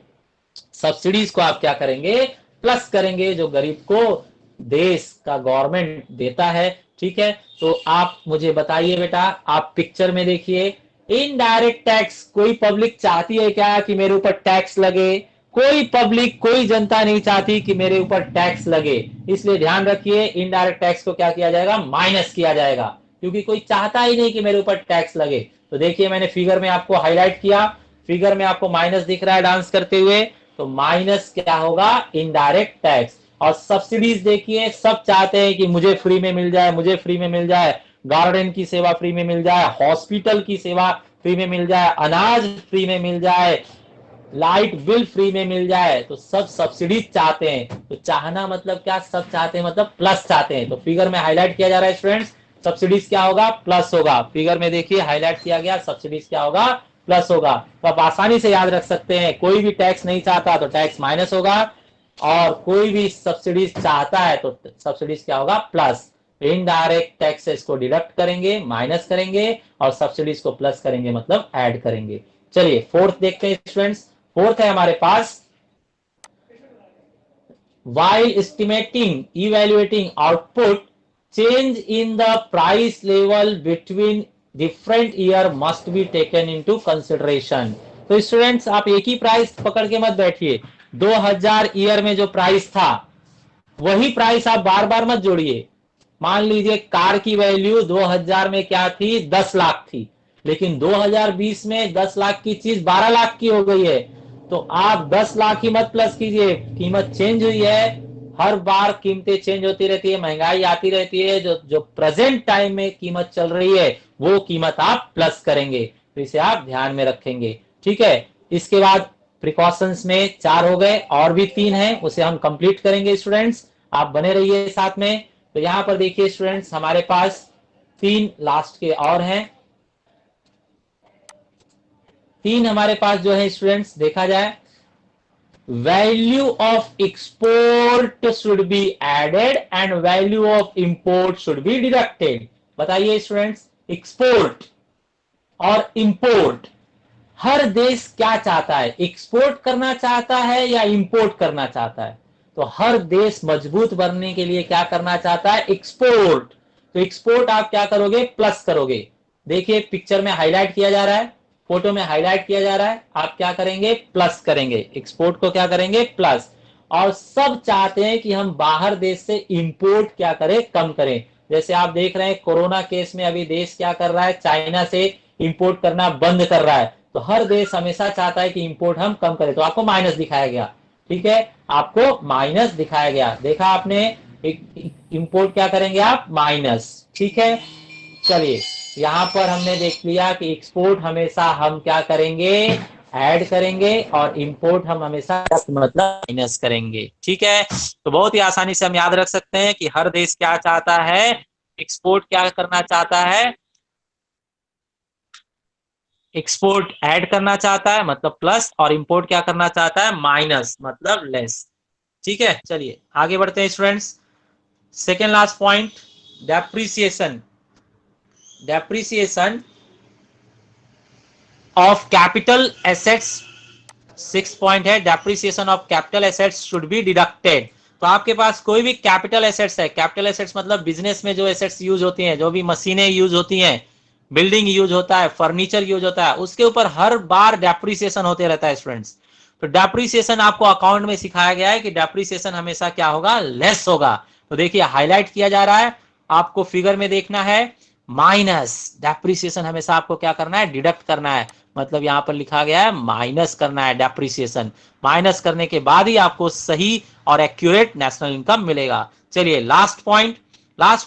सब्सिडीज को आप क्या करेंगे? प्लस करेंगे, जो गरीब को देश का गवर्नमेंट देता है। ठीक है, तो आप मुझे बताइए बेटा, आप पिक्चर में देखिए, इनडायरेक्ट टैक्स कोई पब्लिक चाहती है क्या कि मेरे ऊपर टैक्स लगे? कोई पब्लिक, कोई जनता नहीं चाहती कि मेरे ऊपर टैक्स लगे। इसलिए ध्यान रखिए, इनडायरेक्ट टैक्स को क्या किया जाएगा? माइनस किया जाएगा, क्योंकि कोई चाहता ही नहीं कि मेरे ऊपर टैक्स लगे। तो देखिए, मैंने फिगर में आपको हाईलाइट किया, फिगर में आपको माइनस दिख रहा है डांस करते हुए, तो माइनस क्या होगा? Indirect tax. और सब्सिडीज देखिए, सब चाहते हैं कि मुझे फ्री में मिल जाए, मुझे फ्री में मिल जाए, गार्डन की सेवा फ्री में मिल जाए, हॉस्पिटल की सेवा फ्री में मिल जाए, अनाज फ्री में मिल जाए, लाइट बिल फ्री में मिल जाए, तो सब सब्सिडीज चाहते हैं। तो चाहना मतलब क्या? सब चाहते हैं मतलब प्लस चाहते हैं। तो फिगर में हाईलाइट किया जा रहा है स्टूडेंट्स, सब्सिडीज क्या होगा? प्लस होगा। फिगर में देखिए हाईलाइट किया गया, सब्सिडीज क्या होगा? प्लस होगा। तो आप आसानी से याद रख सकते हैं, कोई भी टैक्स नहीं चाहता तो टैक्स माइनस होगा, और कोई भी सब्सिडीज चाहता है तो सब्सिडीज क्या होगा? प्लस। इनडायरेक्ट टैक्सेस को डिडक्ट करेंगे, माइनस करेंगे, और सब्सिडीज को प्लस करेंगे मतलब ऐड करेंगे। चलिए फोर्थ देखते हैं स्टूडेंट्स। फोर्थ है हमारे पास, while estimating evaluating output, change in the price level between different year must be taken into consideration। तो स्टूडेंट्स आप एक ही प्राइस पकड़ के मत बैठिए, 2000 ईयर में जो प्राइस था वही प्राइस आप बार बार मत जोड़िए। मान लीजिए कार की वैल्यू 2000 में क्या थी? 10 लाख थी, लेकिन 2020 में 10 लाख की चीज 12 लाख की हो गई है। तो आप 10 लाख ही मत प्लस कीजिए, कीमत चेंज हुई है, हर बार कीमतें चेंज होती रहती है, महंगाई आती रहती है, जो जो प्रेजेंट टाइम में कीमत चल रही है वो कीमत आप प्लस करेंगे। तो इसे आप ध्यान में रखेंगे। ठीक है, इसके बाद प्रिकॉशंस में 4 हो गए, और भी 3 है, उसे हम कंप्लीट करेंगे स्टूडेंट्स, आप बने रहिए साथ में। तो यहां पर देखिए स्टूडेंट्स, हमारे पास 3 लास्ट के और हैं। 3 हमारे पास जो है स्टूडेंट्स, देखा जाए, value of export should be added and value of import should be deducted. बताइए स्टूडेंट्स, एक्सपोर्ट और इंपोर्ट, हर देश क्या चाहता है? एक्सपोर्ट करना चाहता है या इंपोर्ट करना चाहता है? तो हर देश मजबूत बनने के लिए क्या करना चाहता है? एक्सपोर्ट। तो एक्सपोर्ट आप क्या करोगे? प्लस करोगे। देखिए पिक्चर में हाईलाइट किया जा रहा है, फोटो में हाईलाइट किया जा रहा है, आप क्या करेंगे? प्लस करेंगे, एक्सपोर्ट को क्या करेंगे? प्लस। और सब चाहते हैं कि हम बाहर देश से इंपोर्ट क्या करें? कम करें। जैसे आप देख रहे हैं कोरोना केस में अभी देश क्या कर रहा है? चाइना से इंपोर्ट करना बंद कर रहा है। तो हर देश हमेशा चाहता है कि इंपोर्ट हम कम करें, तो आपको माइनस दिखाया गया। ठीक है, आपको माइनस दिखाया गया, देखा आपने? इंपोर्ट क्या करेंगे आप? माइनस। ठीक है, चलिए यहां पर हमने देख लिया कि एक्सपोर्ट हमेशा हम क्या करेंगे? ऐड करेंगे, और इंपोर्ट हम हमेशा मतलब माइनस करेंगे। ठीक है, तो बहुत ही आसानी से हम याद रख सकते हैं कि हर देश क्या चाहता है? एक्सपोर्ट क्या करना चाहता है? एक्सपोर्ट ऐड करना चाहता है मतलब प्लस, और इंपोर्ट क्या करना चाहता है? माइनस मतलब लेस। ठीक है, चलिए आगे बढ़ते हैं students. Second last point, depreciation. Depreciation of capital assets, 6 point है, depreciation of capital assets should be deducted. तो आपके पास कोई भी कैपिटल एसेट्स है, कैपिटल एसेट्स मतलब बिजनेस में जो एसेट्स यूज होती हैं, जो भी मशीनें यूज होती हैं, बिल्डिंग यूज होता है, फर्नीचर यूज होता है, उसके ऊपर हर बार डेप्रिसिएशन होते रहता है स्टूडेंट्स। तो डेप्रिसिएशन आपको अकाउंट में सिखाया गया है कि डेप्रिसिएशन हमेशा क्या होगा, लेस होगा। तो देखिए हाईलाइट किया जा रहा है, आपको फिगर में देखना है माइनस, डेप्रिसिएशन हमेशा आपको क्या करना है, डिडक्ट करना है। मतलब यहां पर लिखा गया है माइनस करना है डेप्रिसिएशन, माइनस करने के बाद ही आपको सही और एक्यूरेट नेशनल इनकम मिलेगा। चलिए लास्ट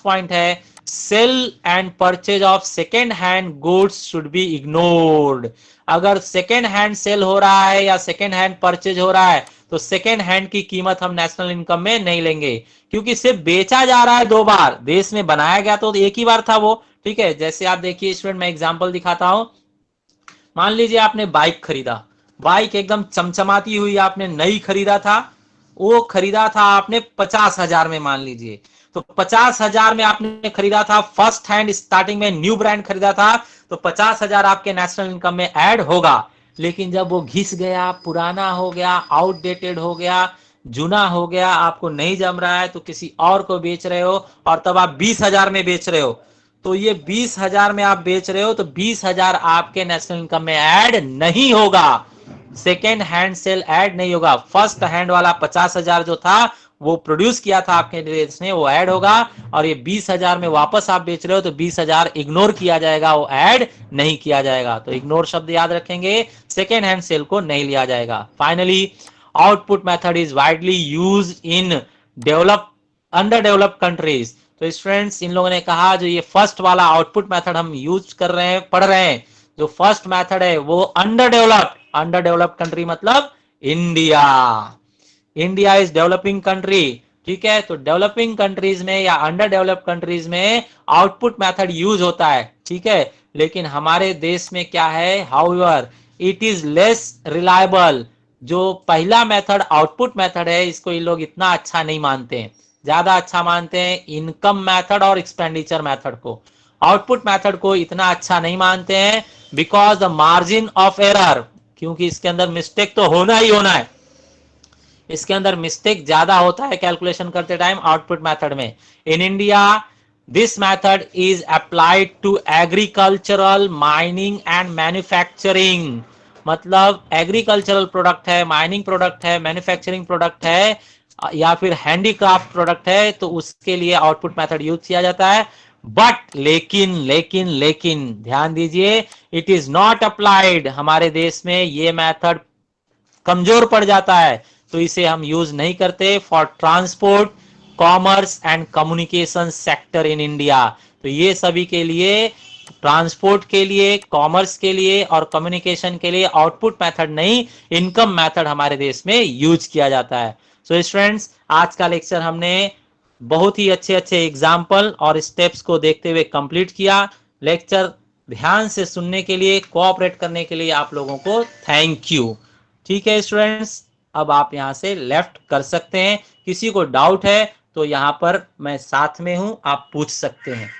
पॉइंट है sale and purchase of second hand goods should be ignored. अगर सेकेंड हैंड सेल हो रहा है या सेकेंड हैंड परचेज हो रहा है तो सेकेंड हैंड की कीमत हम नेशनल इनकम में नहीं लेंगे, क्योंकि सिर्फ बेचा जा रहा है दो बार, देश में बनाया गया तो एक ही बार था वो। ठीक है, जैसे आप देखिए स्टूडेंट, मैं एग्जांपल दिखाता हूं। मान लीजिए आपने बाइक खरीदा, बाइक एकदम चमचमाती हुई आपने नई खरीदा था, वो खरीदा था आपने 50,000 में मान लीजिए। तो 50,000 में आपने खरीदा था, फर्स्ट हैंड स्टार्टिंग में न्यू ब्रांड खरीदा था, तो 50,000 आपके नेशनल इनकम में ऐड होगा। लेकिन जब वो घिस गया, पुराना हो गया, आउटडेटेड हो गया, जुना हो गया, आपको नहीं जम रहा है, तो किसी और को बेच रहे हो और तब आप 20,000 में बेच रहे हो, तो ये 20,000 में आप बेच रहे हो तो 20,000 आपके नेशनल इनकम में ऐड नहीं होगा, सेकेंड हैंड सेल ऐड नहीं होगा। फर्स्ट हैंड वाला 50,000 जो था वो प्रोड्यूस किया था आपके देश ने, वो ऐड होगा, और ये 20,000 में वापस आप बेच रहे हो तो 20,000 इग्नोर किया जाएगा, वो ऐड नहीं किया जाएगा। तो इग्नोर शब्द याद रखेंगे, सेकेंड हैंड सेल को नहीं लिया जाएगा। Finally output method is widely use in develop under developed countries. तो स्टूडेंट्स, इन लोगों ने कहा जो ये फर्स्ट वाला आउटपुट मेथड हम यूज कर रहे हैं, पढ़ रहे हैं, जो फर्स्ट मेथड है वो अंडर डेवलप्ड कंट्री मतलब India. India is developing country. ठीक है, तो डेवलपिंग कंट्रीज में या अंडर डेवलप्ड कंट्रीज में आउटपुट मेथड यूज होता है। ठीक है, लेकिन हमारे देश में क्या है, however it is less reliable. जो पहला मेथड आउटपुट मेथड है, इसको ये लोग इतना अच्छा नहीं मानते हैं, ज्यादा अच्छा मानते हैं इनकम मेथड और एक्सपेंडिचर मेथड को। आउटपुट मेथड को इतना अच्छा नहीं मानते हैं, because the margin of error, क्योंकि इसके अंदर मिस्टेक तो होना ही होना है, इसके अंदर मिस्टेक ज्यादा होता है कैलकुलेशन करते टाइम आउटपुट मेथड में। In India this method is applied to agricultural, mining and manufacturing. मतलब एग्रीकल्चरल प्रोडक्ट है, माइनिंग प्रोडक्ट है, मैन्युफैक्चरिंग प्रोडक्ट है, या फिर हैंडीक्राफ्ट प्रोडक्ट है, तो उसके लिए आउटपुट मेथड यूज किया जाता है। बट लेकिन ध्यान दीजिए, इट इज नॉट अप्लाइड, हमारे देश में ये मेथड कमजोर पड़ जाता है, तो इसे हम यूज नहीं करते for transport, commerce and communication sector in India. तो ये सभी के लिए, ट्रांसपोर्ट के लिए, कॉमर्स के लिए और कम्युनिकेशन के लिए आउटपुट मेथड नहीं, इनकम मेथड हमारे देश में यूज किया जाता है। सो स्टूडेंट्स, आज का लेक्चर हमने बहुत ही अच्छे अच्छे एग्जाम्पल और स्टेप्स को देखते हुए कंप्लीट किया। लेक्चर ध्यान से सुनने के लिए, कोऑपरेट करने के लिए आप लोगों को थैंक यू। ठीक है स्टूडेंट्स, अब आप यहां से लेफ्ट कर सकते हैं। किसी को डाउट है तो यहां पर मैं साथ में हूं, आप पूछ सकते हैं।